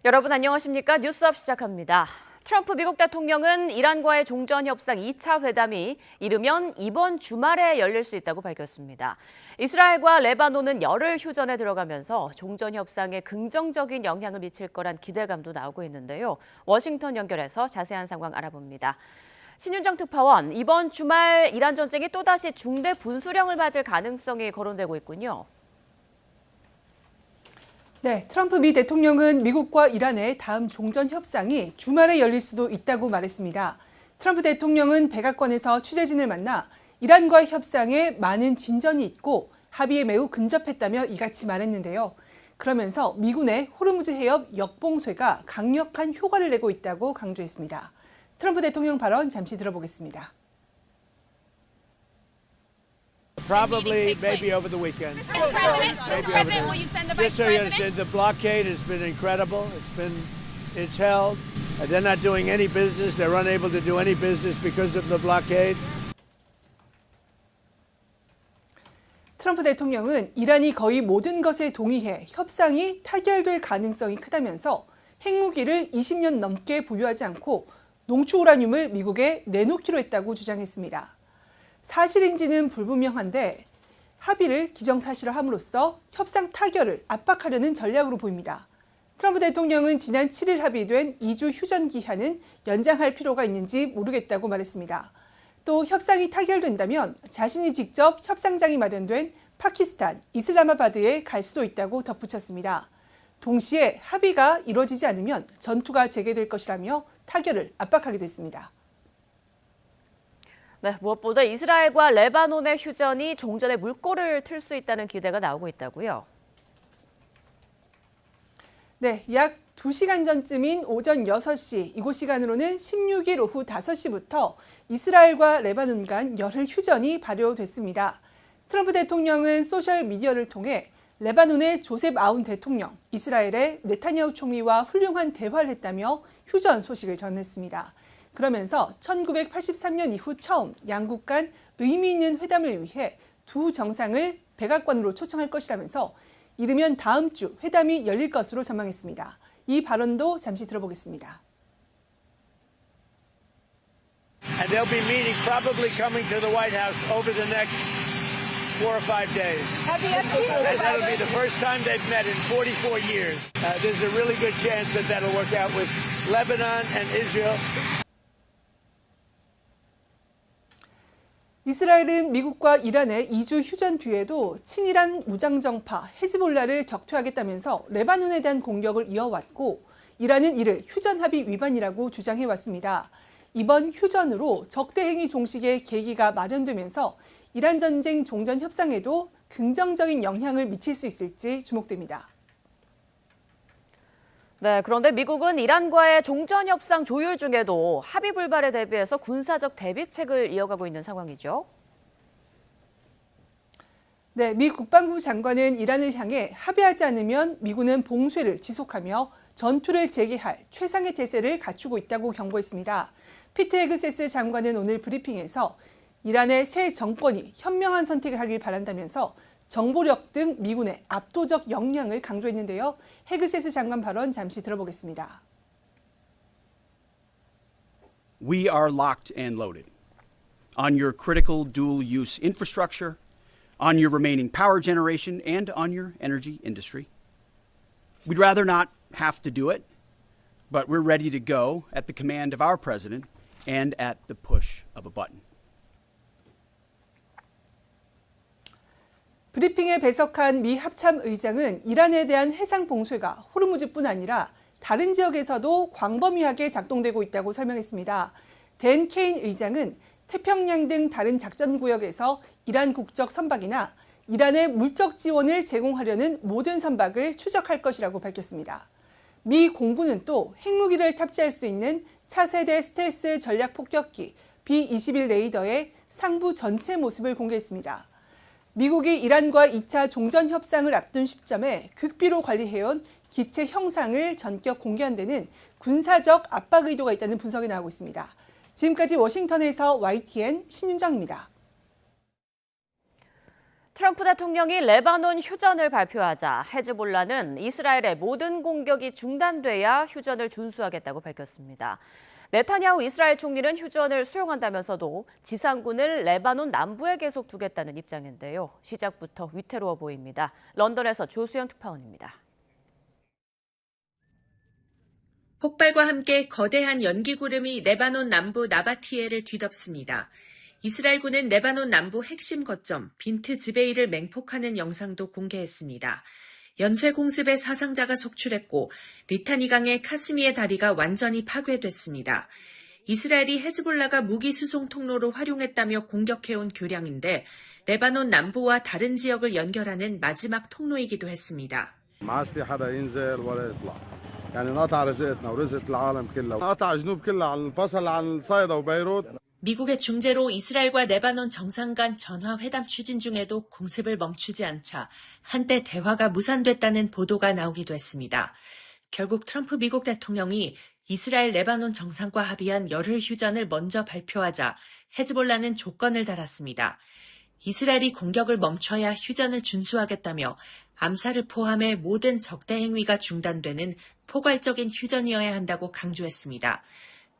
여러분 안녕하십니까? 뉴스업 시작합니다. 트럼프 미국 대통령은 이란과의 종전 협상 2차 회담이 이르면 이번 주말에 열릴 수 있다고 밝혔습니다. 이스라엘과 레바논은 열흘 휴전에 들어가면서 종전 협상에 긍정적인 영향을 미칠 거란 기대감도 나오고 있는데요. 워싱턴 연결해서 자세한 상황 알아봅니다. 신윤정 특파원, 이번 주말 이란 전쟁이 또다시 중대 분수령을 맞을 가능성이 거론되고 있군요. 네, 트럼프 미 대통령은 미국과 이란의 다음 종전 협상이 주말에 열릴 수도 있다고 말했습니다. 트럼프 대통령은 백악관에서 취재진을 만나 이란과의 협상에 많은 진전이 있고 합의에 매우 근접했다며 이같이 말했는데요. 그러면서 미군의 호르무즈 해협 역봉쇄가 강력한 효과를 내고 있다고 강조했습니다. 트럼프 대통령 발언 잠시 들어보겠습니다. Probably, maybe over the weekend. President, will you send the vice president? The blockade has been incredible. It's held. They're not doing any business. They're unable to do any business because of the blockade. 트럼프 대통령은 이란이 거의 모든 것에 동의해 협상이 타결될 가능성이 크다면서 핵무기를 20년 넘게 보유하지 않고 농축 우라늄을 미국에 내놓기로 했다고 주장했습니다. 사실인지는 불분명한데 합의를 기정사실화함으로써 협상 타결을 압박하려는 전략으로 보입니다. 트럼프 대통령은 지난 7일 합의된 2주 휴전 기한은 연장할 필요가 있는지 모르겠다고 말했습니다. 또 협상이 타결된다면 자신이 직접 협상장이 마련된 파키스탄, 이슬라마바드에 갈 수도 있다고 덧붙였습니다. 동시에 합의가 이뤄지지 않으면 전투가 재개될 것이라며 타결을 압박하게 됐습니다. 네, 무엇보다 이스라엘과 레바논의 휴전이 종전의 물꼬를 틀 수 있다는 기대가 나오고 있다고요. 네, 약 2시간 전쯤인 오전 6시, 이곳 시간으로는 16일 오후 5시부터 이스라엘과 레바논 간 열흘 휴전이 발효됐습니다. 트럼프 대통령은 소셜미디어를 통해 레바논의 조셉 아운 대통령, 이스라엘의 네타냐후 총리와 훌륭한 대화를 했다며 휴전 소식을 전했습니다. 그러면서 1983년 이후 처음 양국 간 의미 있는 회담을 위해 두 정상을 백악관으로 초청할 것이라면서 이르면 다음 주 회담이 열릴 것으로 전망했습니다. 이 발언도 잠시 들어보겠습니다. And they'll be meeting, probably coming to the White House over the next 4 or 5 days. And that'll be the first time they've met in 44 years. There's a really good chance that that'll work out with Lebanon and Israel. 이스라엘은 미국과 이란의 2주 휴전 뒤에도 친이란 무장정파 헤즈볼라를 격퇴하겠다면서 레바논에 대한 공격을 이어왔고 이란은 이를 휴전 합의 위반이라고 주장해왔습니다. 이번 휴전으로 적대행위 종식의 계기가 마련되면서 이란 전쟁 종전 협상에도 긍정적인 영향을 미칠 수 있을지 주목됩니다. 네, 그런데 미국은 이란과의 종전 협상 조율 중에도 합의 불발에 대비해서 군사적 대비책을 이어가고 있는 상황이죠. 네, 미 국방부 장관은 이란을 향해 합의하지 않으면 미군은 봉쇄를 지속하며 전투를 재개할 최상의 태세를 갖추고 있다고 경고했습니다. 피트 헤그세스 장관은 오늘 브리핑에서 이란의 새 정권이 현명한 선택을 하길 바란다면서 정보력 등 미군의 압도적 역량을 강조했는데요. 헤그세스 장관 발언 잠시 들어보겠습니다. We are locked and loaded on your critical dual-use infrastructure, on your remaining power generation, and on your energy industry. We'd rather not have to do it, but we're ready to go at the command of our president and at the push of a button. 브리핑에 배석한 미 합참 의장은 이란에 대한 해상 봉쇄가 호르무즈뿐 아니라 다른 지역에서도 광범위하게 작동되고 있다고 설명했습니다. 댄 케인 의장은 태평양 등 다른 작전 구역에서 이란 국적 선박이나 이란의 물적 지원을 제공하려는 모든 선박을 추적할 것이라고 밝혔습니다. 미 공군은 또 핵무기를 탑재할 수 있는 차세대 스텔스 전략 폭격기 B-21 레이더의 상부 전체 모습을 공개했습니다. 미국이 이란과 2차 종전 협상을 앞둔 시점에 극비로 관리해온 기체 형상을 전격 공개한 데는 군사적 압박 의도가 있다는 분석이 나오고 있습니다. 지금까지 워싱턴에서 YTN 신윤정입니다. 트럼프 대통령이 레바논 휴전을 발표하자 헤즈볼라는 이스라엘의 모든 공격이 중단돼야 휴전을 준수하겠다고 밝혔습니다. 네타냐후 이스라엘 총리는 휴전을 수용한다면서도 지상군을 레바논 남부에 계속 두겠다는 입장인데요. 시작부터 위태로워 보입니다. 런던에서 조수연 특파원입니다. 폭발과 함께 거대한 연기 구름이 레바논 남부 나바티에를 뒤덮습니다. 이스라엘군은 레바논 남부 핵심 거점 빈트 지베이를 맹폭하는 영상도 공개했습니다. 연쇄 공습에 사상자가 속출했고 리타니강의 카스미의 다리가 완전히 파괴됐습니다. 이스라엘이 헤즈볼라가 무기 수송 통로로 활용했다며 공격해온 교량인데 레바논 남부와 다른 지역을 연결하는 마지막 통로이기도 했습니다. يعني نقطع رزقتنا ورزقة العالم كلها قطع جنوب كلها عن انفصل عن صيدا وبيروت. 미국의 중재로 이스라엘과 레바논 정상 간 전화 회담 추진 중에도 공습을 멈추지 않자 한때 대화가 무산됐다는 보도가 나오기도 했습니다. 결국 트럼프 미국 대통령이 이스라엘 레바논 정상과 합의한 열흘 휴전을 먼저 발표하자 헤즈볼라는 조건을 달았습니다. 이스라엘이 공격을 멈춰야 휴전을 준수하겠다며 암살을 포함해 모든 적대 행위가 중단되는 포괄적인 휴전이어야 한다고 강조했습니다.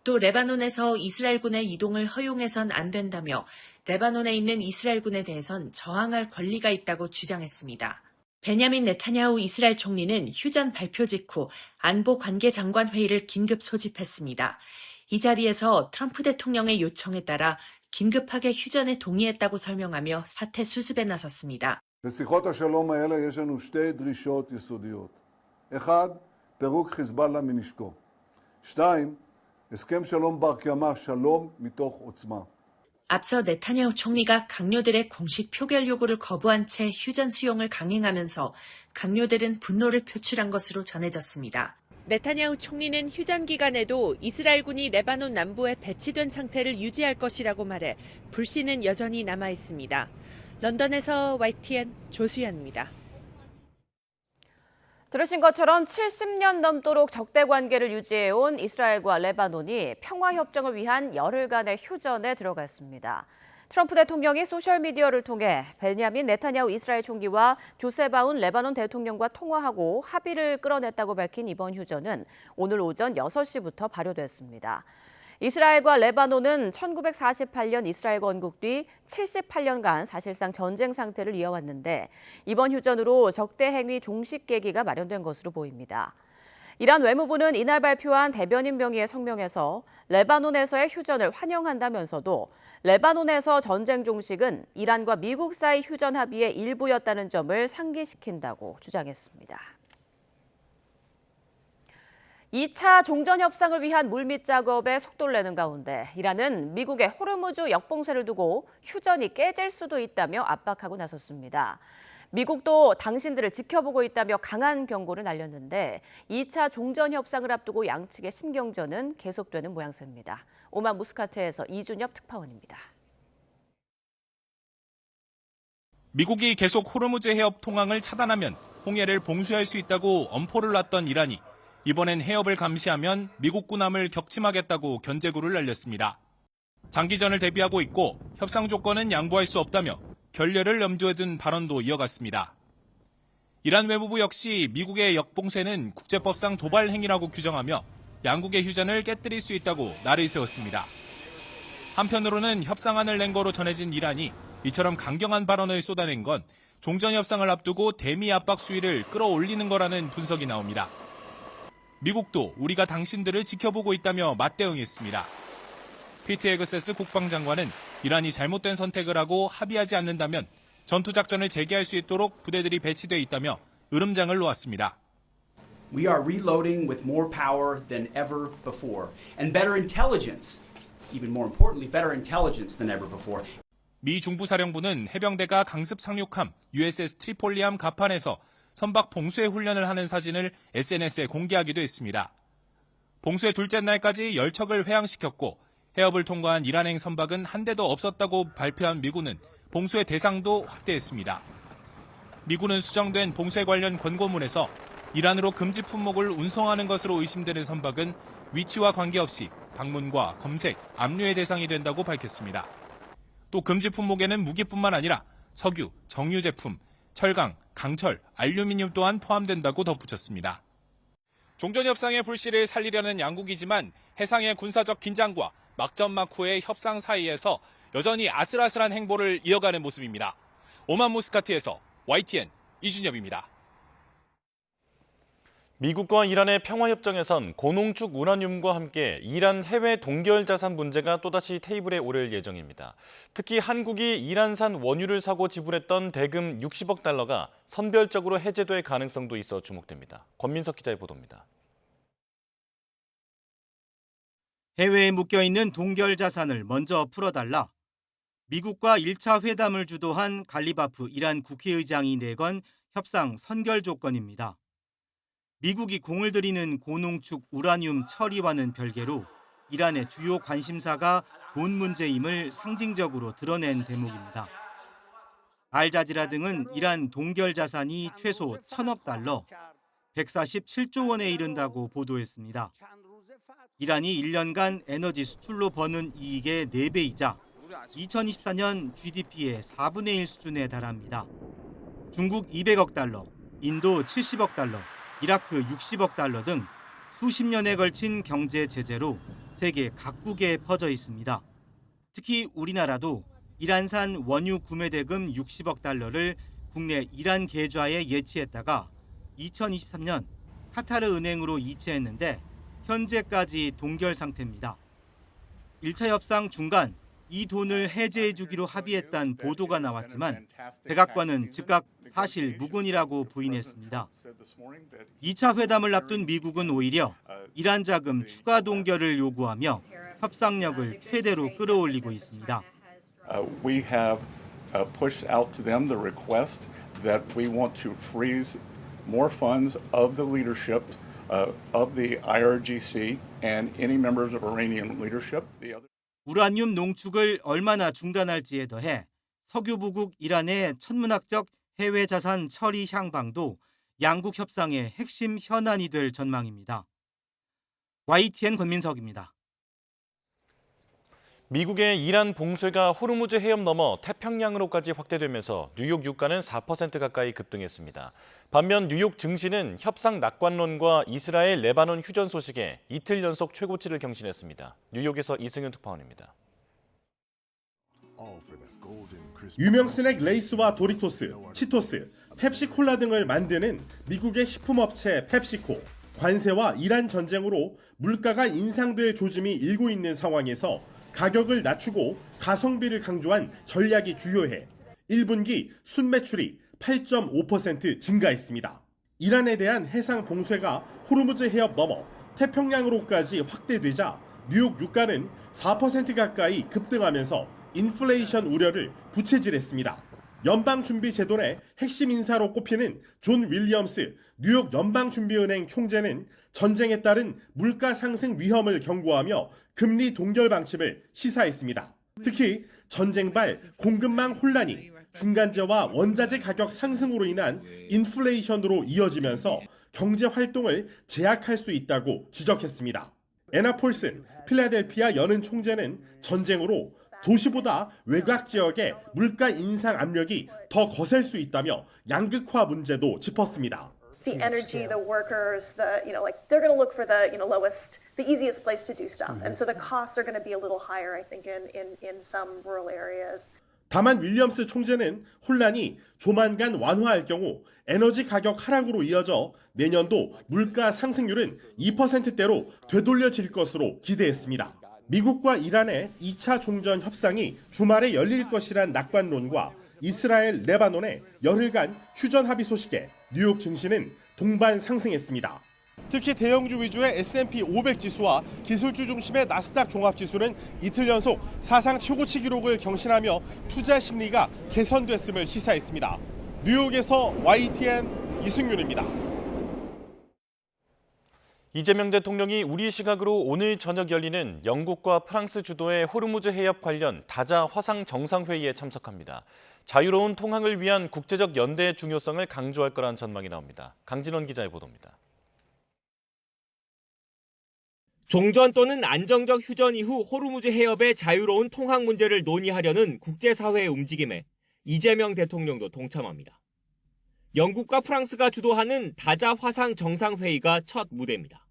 또 레바논에서 이스라엘군의 이동을 허용해선 안 된다며 레바논에 있는 이스라엘군에 대해선 저항할 권리가 있다고 주장했습니다. 베냐민 네타냐후 이스라엘 총리는 휴전 발표 직후 안보관계장관회의를 긴급 소집했습니다. 이 자리에서 트럼프 대통령의 요청에 따라 긴급하게 휴전에 동의했다고 설명하며 사태 수습에 나섰습니다. בשיחות השלום האלה יש לנו שתי דרישות יסודיות. אחד, פירוק חיזבאללה מנשקו. שתיים, הסכם שלום בר קיימא, שלום מתוך עוצמה. 앞서 네타냐후 총리가 강요들의 공식 표결 요구를 거부한 채 휴전 수용을 강행하면서 강요들은 분노를 표출한 것으로 전해졌습니다. 네타냐후 총리는 휴전 기간에도 이스라엘군이 레바논 남부에 배치된 상태를 유지할 것이라고 말해 불씨는 여전히 남아 있습니다. 런던에서 YTN 조수연입니다. 들으신 것처럼 70년 넘도록 적대 관계를 유지해온 이스라엘과 레바논이 평화협정을 위한 열흘간의 휴전에 들어갔습니다. 트럼프 대통령이 소셜미디어를 통해 베냐민 네타냐후 이스라엘 총리와 조셉 아운 레바논 대통령과 통화하고 합의를 끌어냈다고 밝힌 이번 휴전은 오늘 오전 6시부터 발효됐습니다. 이스라엘과 레바논은 1948년 이스라엘 건국 뒤 78년간 사실상 전쟁 상태를 이어왔는데 이번 휴전으로 적대 행위 종식 계기가 마련된 것으로 보입니다. 이란 외무부는 이날 발표한 대변인 명의의 성명에서 레바논에서의 휴전을 환영한다면서도 레바논에서 전쟁 종식은 이란과 미국 사이 휴전 합의의 일부였다는 점을 상기시킨다고 주장했습니다. 2차 종전 협상을 위한 물밑 작업에 속도를 내는 가운데 이란은 미국의 호르무즈 역봉쇄를 두고 휴전이 깨질 수도 있다며 압박하고 나섰습니다. 미국도 당신들을 지켜보고 있다며 강한 경고를 날렸는데 2차 종전 협상을 앞두고 양측의 신경전은 계속되는 모양새입니다. 오만 무스카트에서 이준엽 특파원입니다. 미국이 계속 호르무즈 해협 통항을 차단하면 홍해를 봉쇄할 수 있다고 엄포를 놨던 이란이 이번엔 해협을 감시하면 미국 군함을 격침하겠다고 견제구를 날렸습니다. 장기전을 대비하고 있고 협상 조건은 양보할 수 없다며 결렬을 염두에 둔 발언도 이어갔습니다. 이란 외무부 역시 미국의 역봉쇄는 국제법상 도발 행위라고 규정하며 양국의 휴전을 깨뜨릴 수 있다고 날을 세웠습니다. 한편으로는 협상안을 낸 거로 전해진 이란이 이처럼 강경한 발언을 쏟아낸 건 종전 협상을 앞두고 대미 압박 수위를 끌어올리는 거라는 분석이 나옵니다. 미국도 우리가 당신들을 지켜보고 있다며 맞대응했습니다. 피트 헤그세스 국방장관은 이란이 잘못된 선택을 하고 합의하지 않는다면 전투작전을 재개할 수 있도록 부대들이 배치돼 있다며 으름장을 놓았습니다. We are reloading with more power than ever before, and better intelligence, even more importantly, better intelligence than ever before. 미 중부사령부는 해병대가 강습 상륙함 USS 트리폴리함 갑판에서 선박 봉쇄 훈련을 하는 사진을 SNS에 공개하기도 했습니다. 봉쇄 둘째 날까지 10척을 회항시켰고 해협을 통과한 이란행 선박은 한 대도 없었다고 발표한 미군은 봉쇄 대상도 확대했습니다. 미군은 수정된 봉쇄 관련 권고문에서 이란으로 금지 품목을 운송하는 것으로 의심되는 선박은 위치와 관계없이 방문과 검색, 압류의 대상이 된다고 밝혔습니다. 또 금지 품목에는 무기뿐만 아니라 석유, 정유 제품, 철강, 강철, 알루미늄 또한 포함된다고 덧붙였습니다. 종전 협상의 불씨를 살리려는 양국이지만 해상의 군사적 긴장과 막전막후의 협상 사이에서 여전히 아슬아슬한 행보를 이어가는 모습입니다. 오만 모스카트에서 YTN 이준엽입니다. 미국과 이란의 평화협정에선 고농축 우라늄과 함께 이란 해외 동결 자산 문제가 또다시 테이블에 오를 예정입니다. 특히 한국이 이란산 원유를 사고 지불했던 대금 60억 달러가 선별적으로 해제될 가능성도 있어 주목됩니다. 권민석 기자의 보도입니다. 해외에 묶여있는 동결 자산을 먼저 풀어달라. 미국과 1차 회담을 주도한 갈리바프 이란 국회의장이 내건 협상 선결 조건입니다. 미국이 공을 들이는 고농축 우라늄 처리와는 별개로 이란의 주요 관심사가 돈 문제임을 상징적으로 드러낸 대목입니다. 알자지라 등은 이란 동결 자산이 최소 1,000억 달러, 147조 원에 이른다고 보도했습니다. 이란이 1년간 에너지 수출로 버는 이익의 4배이자 2024년 GDP의 4분의 1 수준에 달합니다. 중국 200억 달러, 인도 70억 달러, 이라크 60억 달러 등 수십 년에 걸친 경제 제재로 세계 각국에 퍼져 있습니다. 특히 우리나라도 이란산 원유 구매 대금 60억 달러를 국내 이란 계좌에 예치했다가 2023년 카타르 은행으로 이체했는데 현재까지 동결 상태입니다. 1차 협상 중간 이 돈을 해제해주기로 합의했다는 보도가 나왔지만 백악관은 즉각 사실 무근이라고 부인했습니다. 2차 회담을 앞둔 미국은 오히려 이란 자금 추가 동결을 요구하며 협상력을 최대로 끌어올리고 있습니다. We have pushed out to them the request that we want to freeze more funds of the leadership of the IRGC and any members of Iranian leadership. 우라늄 농축을 얼마나 중단할지에 더해 석유 부국 이란의 천문학적 해외 자산 처리 향방도 양국 협상의 핵심 현안이 될 전망입니다. YTN 권민석입니다. 미국의 이란 봉쇄가 호르무즈 해협 넘어 태평양으로까지 확대되면서 뉴욕 유가는 4% 가까이 급등했습니다. 반면 뉴욕 증시는 협상 낙관론과 이스라엘, 레바논 휴전 소식에 이틀 연속 최고치를 경신했습니다. 뉴욕에서 이승윤 특파원입니다. 유명 스낵 레이스와 도리토스, 치토스, 펩시콜라 등을 만드는 미국의 식품업체 펩시코. 관세와 이란 전쟁으로 물가가 인상될 조짐이 일고 있는 상황에서 가격을 낮추고 가성비를 강조한 전략이 주요해 1분기 순매출이 8.5% 증가했습니다. 이란에 대한 해상 봉쇄가 호르무즈 해협 넘어 태평양으로까지 확대되자 뉴욕 유가는 4% 가까이 급등하면서 인플레이션 우려를 부채질했습니다. 연방준비제도의 핵심 인사로 꼽히는 존 윌리엄스 뉴욕 연방준비은행 총재는 전쟁에 따른 물가 상승 위험을 경고하며 금리 동결 방침을 시사했습니다. 특히 전쟁발 공급망 혼란이 중간재와 원자재 가격 상승으로 인한 인플레이션으로 이어지면서 경제 활동을 제약할 수 있다고 지적했습니다. 애나 폴슨 필라델피아 연은 총재는 전쟁으로 도시보다 외곽 지역의 물가 인상 압력이 더 거셀 수 있다며 양극화 문제도 짚었습니다. The energy, the workers, they're going to look for the lowest, the easiest place to do stuff, and so the costs are going to be a little higher, I think, in some rural areas. 다만 윌리엄스 총재는 혼란이 조만간 완화할 경우 에너지 가격 하락으로 이어져 내년도 물가 상승률은 2%대로 되돌려질 것으로 기대했습니다. 미국과 이란의 2차 종전 협상이 주말에 열릴 것이란 낙관론과 이스라엘, 레바논의 열흘간 휴전 합의 소식에 뉴욕 증시는 동반 상승했습니다. 특히 대형주 위주의 S&P 500 지수와 기술주 중심의 나스닥 종합지수는 이틀 연속 사상 최고치 기록을 경신하며 투자 심리가 개선됐음을 시사했습니다. 뉴욕에서 YTN 이승윤입니다. 이재명 대통령이 우리 시각으로 오늘 저녁 열리는 영국과 프랑스 주도의 호르무즈 해협 관련 다자 화상 정상회의에 참석합니다. 자유로운 통항을 위한 국제적 연대의 중요성을 강조할 거란 전망이 나옵니다. 강진원 기자의 보도입니다. 종전 또는 안정적 휴전 이후 호르무즈 해협의 자유로운 통항 문제를 논의하려는 국제사회의 움직임에 이재명 대통령도 동참합니다. 영국과 프랑스가 주도하는 다자 화상 정상회의가 첫 무대입니다.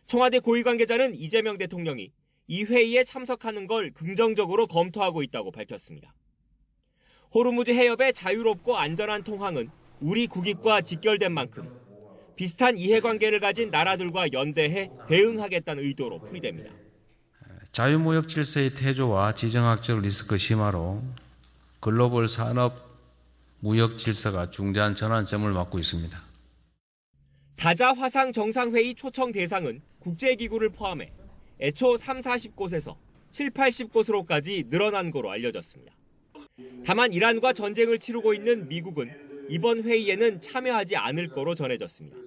청와대 고위 관계자는 이재명 대통령이 이 회의에 참석하는 걸 긍정적으로 검토하고 있다고 밝혔습니다. 호르무즈 해협의 자유롭고 안전한 통항은 우리 국익과 직결된 만큼 비슷한 이해관계를 가진 나라들과 연대해 대응하겠다는 의도로 풀이됩니다. 자유무역 질서의 태조와 지정학적 리스크 심화로 글로벌 산업 무역 질서가 중대한 전환점을 맞고 있습니다. 다자 화상 정상회의 초청 대상은 국제기구를 포함해 애초 30-40곳에서 70-80곳으로까지 늘어난 거로 알려졌습니다. 다만 이란과 전쟁을 치르고 있는 미국은 이번 회의에는 참여하지 않을 거로 전해졌습니다.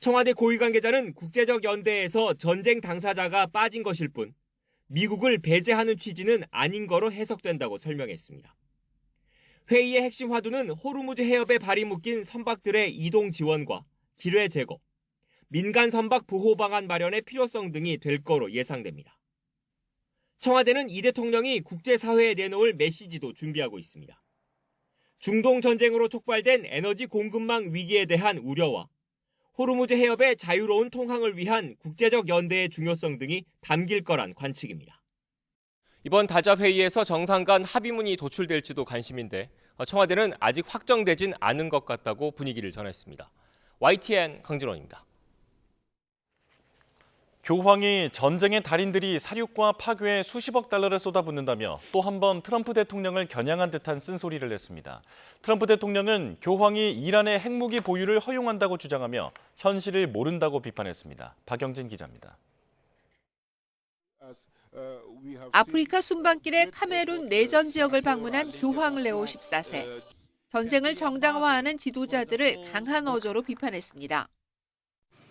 청와대 고위 관계자는 국제적 연대에서 전쟁 당사자가 빠진 것일 뿐 미국을 배제하는 취지는 아닌 거로 해석된다고 설명했습니다. 회의의 핵심 화두는 호르무즈 해협에 발이 묶인 선박들의 이동 지원과 기뢰 제거, 민간 선박 보호 방안 마련의 필요성 등이 될 거로 예상됩니다. 청와대는 이 대통령이 국제사회에 내놓을 메시지도 준비하고 있습니다. 중동 전쟁으로 촉발된 에너지 공급망 위기에 대한 우려와 호르무즈 해협의 자유로운 통항을 위한 국제적 연대의 중요성 등이 담길 거란 관측입니다. 이번 다자 회의에서 정상 간 합의문이 도출될지도 관심인데 청와대는 아직 확정되진 않은 것 같다고 분위기를 전했습니다. YTN 강진원입니다. 교황이 전쟁의 달인들이 사륙과 파괴에 수십억 달러를 쏟아붓는다며 또 한 번 트럼프 대통령을 겨냥한 듯한 쓴소리를 냈습니다. 트럼프 대통령은 교황이 이란의 핵무기 보유를 허용한다고 주장하며 현실을 모른다고 비판했습니다. 박영진 기자입니다. 아프리카 순방길에 카메룬 내전 지역을 방문한 교황 레오 14세. 전쟁을 정당화하는 지도자들을 강한 어조로 비판했습니다.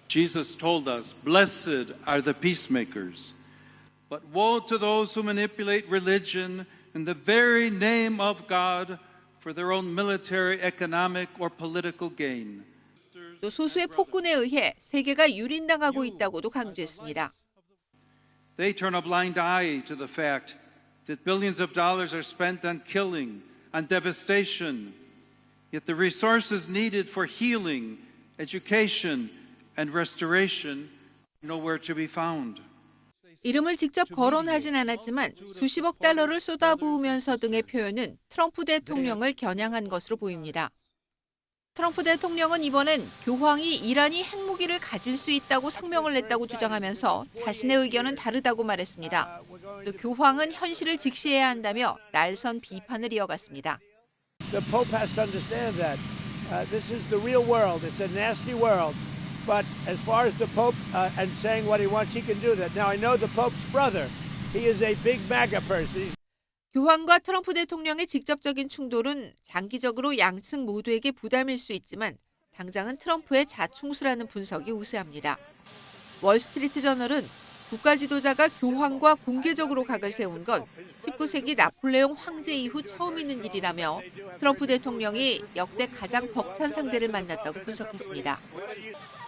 Jesus told us, blessed are the peacemakers, but woe to those who manipulate religion in the very name of God for their own military, economic, or political gain. 또 소수의 폭군에 의해 세계가 유린당하고 있다고도 강조했습니다. They turn a blind eye to the fact that billions of dollars are spent on killing, on devastation, yet the resources needed for healing, education, and restoration nowhere to be found. 이름을 직접 거론하진 않았지만 수십억 달러를 쏟아부으면서 등의 표현은 트럼프 대통령을 겨냥한 것으로 보입니다. 트럼프 대통령은 이번엔 교황이 이란이 핵무기를 가질 수 있다고 성명을 냈다고 주장하면서 자신의 의견은 다르다고 말했습니다. 또 교황은 현실을 직시해야 한다며 날선 비판을 이어갔습니다. The Pope has to understand that this is the real world. It's a nasty world. But as far as the Pope and saying what he wants, he can do that. Now, I know the Pope's brother. He is a big MAGA person. 교황과 트럼프 대통령의 직접적인 충돌은 장기적으로 양측 모두에게 부담일 수 있지만 당장은 트럼프의 자충수라는 분석이 우세합니다. 월스트리트 저널은 국가 지도자가 교황과 공개적으로 각을 세운 건 19세기 나폴레옹 황제 이후 처음 있는 일이라며 트럼프 대통령이 역대 가장 벅찬 상대를 만났다고 분석했습니다.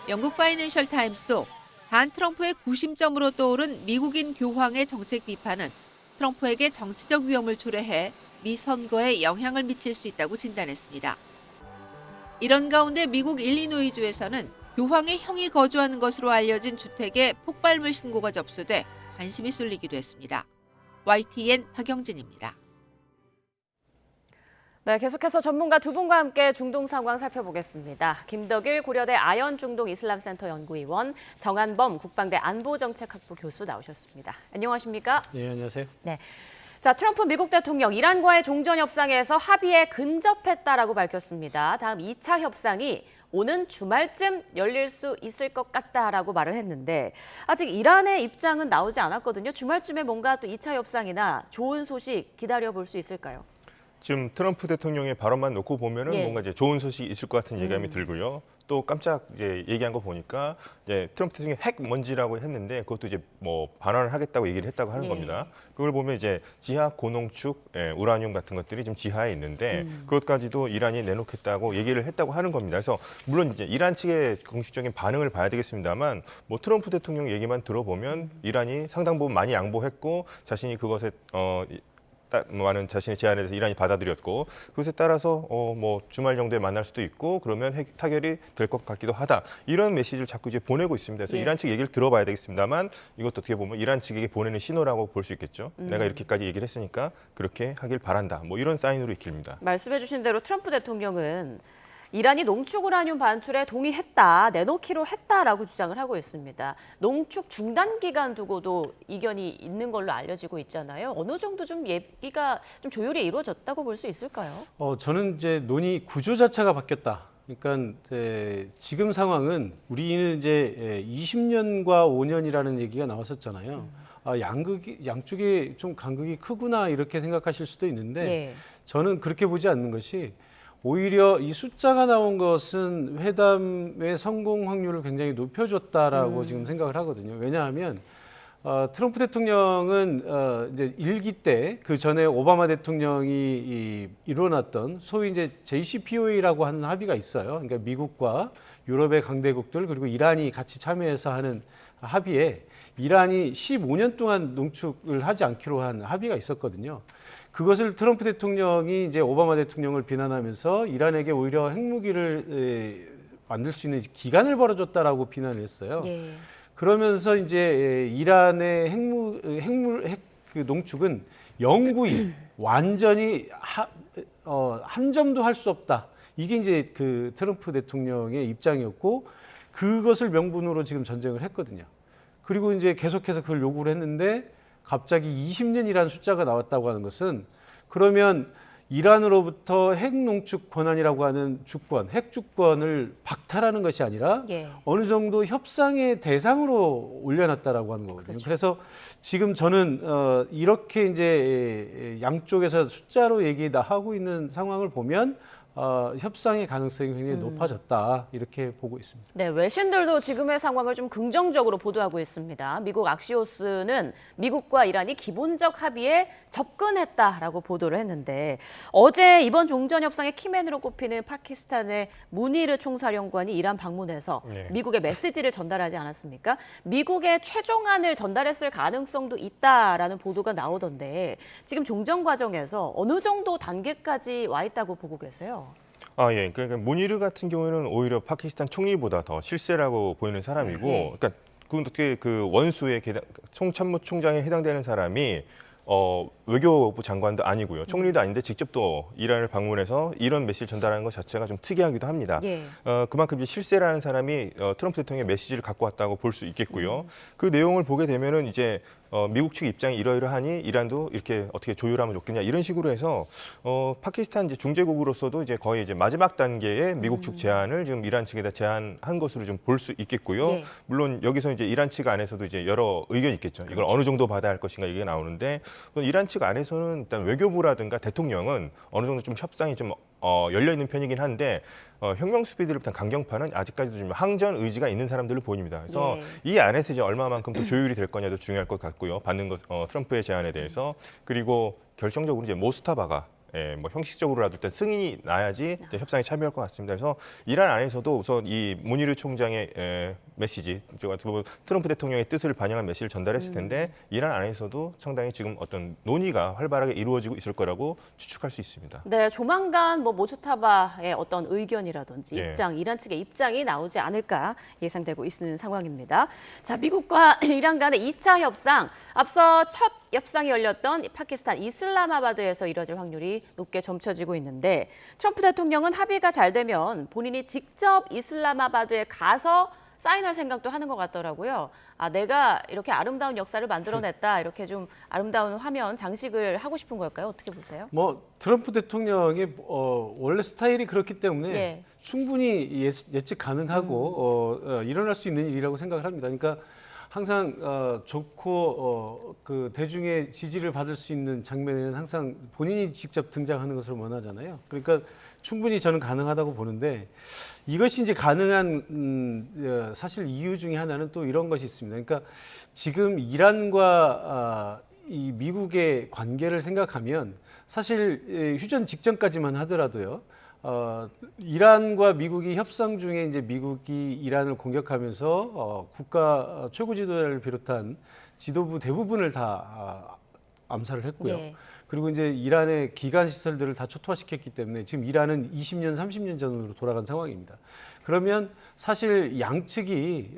영국 파이낸셜 타임스도 반 트럼프의 구심점으로 떠오른 미국인 교황의 정책 비판은 트럼프에게 정치적 위험을 초래해 미 선거에 영향을 미칠 수 있다고 진단했습니다. 이런 가운데 미국 일리노이주에서는 교황의 형이 거주하는 것으로 알려진 주택에 폭발물 신고가 접수돼 관심이 쏠리기도 했습니다. YTN 박영진입니다. 네, 계속해서 전문가 두 분과 함께 중동 상황 살펴보겠습니다. 김덕일 고려대 아연 중동 이슬람센터 연구위원, 정한범 국방대 안보정책학부 교수 나오셨습니다. 안녕하십니까? 네, 안녕하세요. 네. 자, 트럼프 미국 대통령 이란과의 종전 협상에서 합의에 근접했다라고 밝혔습니다. 다음 2차 협상이 오는 주말쯤 열릴 수 있을 것 같다라고 말을 했는데 아직 이란의 입장은 나오지 않았거든요. 주말쯤에 뭔가 또 2차 협상이나 좋은 소식 기다려볼 수 있을까요? 지금 트럼프 대통령의 발언만 놓고 보면은 예. 뭔가 이제 좋은 소식이 있을 것 같은 예감이 들고요. 또 깜짝 이제 얘기한 거 보니까 이제 트럼프 대통령이 핵 먼지라고 했는데 그것도 이제 뭐 반환을 하겠다고 얘기를 했다고 하는 예. 겁니다. 그걸 보면 이제 지하 고농축 우라늄 같은 것들이 지금 지하에 있는데 그것까지도 이란이 내놓겠다고 얘기를 했다고 하는 겁니다. 그래서 물론 이제 이란 측의 공식적인 반응을 봐야 되겠습니다만 뭐 트럼프 대통령 얘기만 들어보면 이란이 상당 부분 많이 양보했고 자신이 그것에 많은 자신의 제안에 대해서 이란이 받아들였고 그것에 따라서 뭐 주말 정도에 만날 수도 있고 그러면 타결이 될 것 같기도 하다. 이런 메시지를 자꾸 이제 보내고 있습니다. 그래서 이란 측 얘기를 들어봐야 되겠습니다만 이것도 어떻게 보면 이란 측에게 보내는 신호라고 볼 수 있겠죠. 내가 이렇게까지 얘기를 했으니까 그렇게 하길 바란다. 뭐 이런 사인으로 읽힙니다. 말씀해 주신 대로 트럼프 대통령은 이란이 농축 우라늄 반출에 동의했다, 내놓기로 했다라고 주장을 하고 있습니다. 농축 중단 기간 두고도 이견이 있는 걸로 알려지고 있잖아요. 어느 정도 좀 얘기가 좀 조율이 이루어졌다고 볼 수 있을까요? 저는 이제 논의 구조 자체가 바뀌었다. 그러니까 지금 상황은 우리는 이제 20년과 5년이라는 얘기가 나왔었잖아요. 양쪽이 좀 간극이 크구나 이렇게 생각하실 수도 있는데 저는 그렇게 보지 않는 것이 오히려 이 숫자가 나온 것은 회담의 성공 확률을 굉장히 높여줬다라고 지금 생각을 하거든요. 왜냐하면 트럼프 대통령은 이제 1기 때 그 전에 오바마 대통령이 이뤄놨던 소위 이제 JCPOA라고 하는 합의가 있어요. 그러니까 미국과 유럽의 강대국들 그리고 이란이 같이 참여해서 하는 합의에 이란이 15년 동안 농축을 하지 않기로 한 합의가 있었거든요. 그것을 트럼프 대통령이 이제 오바마 대통령을 비난하면서 이란에게 오히려 핵무기를 만들 수 있는 기간을 벌어줬다라고 비난을 했어요. 그러면서 이제 이란의 핵 농축은 영구히 완전히 한 점도 할 수 없다. 이게 이제 그 트럼프 대통령의 입장이었고 그것을 명분으로 지금 전쟁을 했거든요. 그리고 이제 계속해서 그걸 요구를 했는데 갑자기 20년이라는 숫자가 나왔다고 하는 것은 그러면 이란으로부터 핵 농축 권한이라고 하는 주권, 핵 주권을 박탈하는 것이 아니라 어느 정도 협상의 대상으로 올려놨다라고 하는 거거든요. 그렇죠. 그래서 지금 저는 이렇게 이제 양쪽에서 숫자로 얘기하고 있는 상황을 보면 협상의 가능성이 굉장히 높아졌다 이렇게 보고 있습니다. 네, 외신들도 지금의 상황을 좀 긍정적으로 보도하고 있습니다. 미국 악시오스는 미국과 이란이 기본적 합의에 접근했다라고 보도를 했는데 어제 이번 종전 협상의 키맨으로 꼽히는 파키스탄의 무니르 총사령관이 이란 방문해서 미국의 메시지를 전달하지 않았습니까? 미국의 최종안을 전달했을 가능성도 있다라는 보도가 나오던데 지금 종전 과정에서 어느 정도 단계까지 와 있다고 보고 계세요? 예. 그러니까 무니르 같은 경우에는 오히려 파키스탄 총리보다 더 실세라고 보이는 사람이고, 그러니까 그 원수의 총참모총장에 해당되는 사람이 외교부 장관도 아니고요. 총리도 아닌데 직접 또 이란을 방문해서 이런 메시지를 전달하는 것 자체가 좀 특이하기도 합니다. 그만큼 이제 실세라는 사람이 트럼프 대통령의 메시지를 갖고 왔다고 볼 수 있겠고요. 그 내용을 보게 되면은 이제 미국 측 입장이 이러이러하니 이란도 이렇게 어떻게 조율하면 좋겠냐 이런 식으로 해서 파키스탄 이제 중재국으로서도 이제 거의 이제 마지막 단계의 미국 측 제안을 지금 이란 측에다 제안한 것으로 좀 볼 수 있겠고요. 물론 여기서 이제 이란 측 안에서도 이제 여러 의견이 있겠죠. 이걸 어느 정도 받아야 할 것인가 이게 나오는데 이란 측 안에서는 일단 외교부라든가 대통령은 어느 정도 좀 협상이 좀 열려 있는 편이긴 한데 혁명 수비들을 비롯한 강경파는 아직까지도 좀 항전 의지가 있는 사람들로 보입니다. 그래서 이 안에서 이제 얼마만큼 또 조율이 될 거냐도 중요할 것 같고요. 받는 것 트럼프의 제안에 대해서 그리고 결정적으로 이제 모스타바가 뭐 형식적으로라도 일단 승인이 나야지 이제 협상에 참여할 것 같습니다. 그래서 이란 안에서도 우선 이 무니르 총장의 메시지, 트럼프 대통령의 뜻을 반영한 메시지를 전달했을 텐데 이란 안에서도 상당히 지금 어떤 논의가 활발하게 이루어지고 있을 거라고 추측할 수 있습니다. 네, 조만간 뭐 모주타바의 어떤 의견이라든지 입장, 이란 측의 입장이 나오지 않을까 예상되고 있는 상황입니다. 자, 미국과 이란 간의 2차 협상, 앞서 첫 협상이 열렸던 파키스탄 이슬람아바드에서 이뤄질 확률이 높게 점쳐지고 있는데 트럼프 대통령은 합의가 잘 되면 본인이 직접 이슬람아바드에 가서 사인할 생각도 하는 것 같더라고요. 내가 이렇게 아름다운 역사를 만들어냈다. 이렇게 좀 아름다운 화면, 장식을 하고 싶은 걸까요? 어떻게 보세요? 뭐 트럼프 대통령의 원래 스타일이 그렇기 때문에 충분히 예측 가능하고 일어날 수 있는 일이라고 생각을 합니다. 그러니까 항상 좋고 그 대중의 지지를 받을 수 있는 장면에는 항상 본인이 직접 등장하는 것을 원하잖아요. 그러니까 충분히 저는 가능하다고 보는데 이것이 이제 가능한 사실 이유 중에 하나는 또 이런 것이 있습니다. 그러니까 지금 이란과 이 미국의 관계를 생각하면 사실 휴전 직전까지만 하더라도요. 이란과 미국이 협상 중에 이제 미국이 이란을 공격하면서 국가 최고 지도자를 비롯한 지도부 대부분을 다 암살을 했고요. 네. 그리고 이제 이란의 기간 시설들을 다 초토화시켰기 때문에 지금 이란은 20년, 30년 전으로 돌아간 상황입니다. 그러면 사실 양측이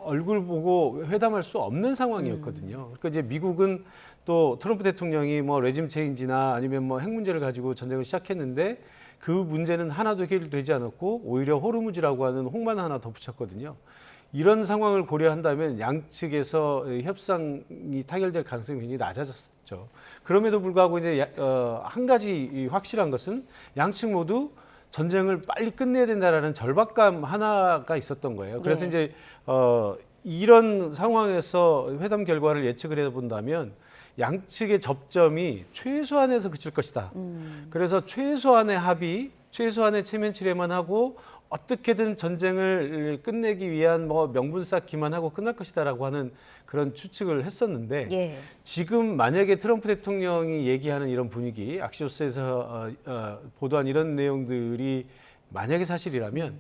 얼굴 보고 회담할 수 없는 상황이었거든요. 그러니까 이제 미국은 또 트럼프 대통령이 뭐 레짐 체인지나 아니면 뭐 핵 문제를 가지고 전쟁을 시작했는데 그 문제는 하나도 해결되지 않았고 오히려 호르무즈라고 하는 홍만 하나 더 붙였거든요. 이런 상황을 고려한다면 양측에서 협상이 타결될 가능성이 굉장히 낮아졌죠. 그럼에도 불구하고 이제 한 가지 확실한 것은 양측 모두 전쟁을 빨리 끝내야 된다라는 절박감 하나가 있었던 거예요. 그래서 네. 이제 이런 상황에서 회담 결과를 예측을 해본다면 양측의 접점이 최소한에서 그칠 것이다. 그래서 최소한의 합의, 최소한의 체면 치레만 하고 어떻게든 전쟁을 끝내기 위한 뭐 명분 쌓기만 하고 끝날 것이다라고 하는 그런 추측을 했었는데 예. 지금 만약에 트럼프 대통령이 얘기하는 이런 분위기, 악시오스에서 보도한 이런 내용들이 만약에 사실이라면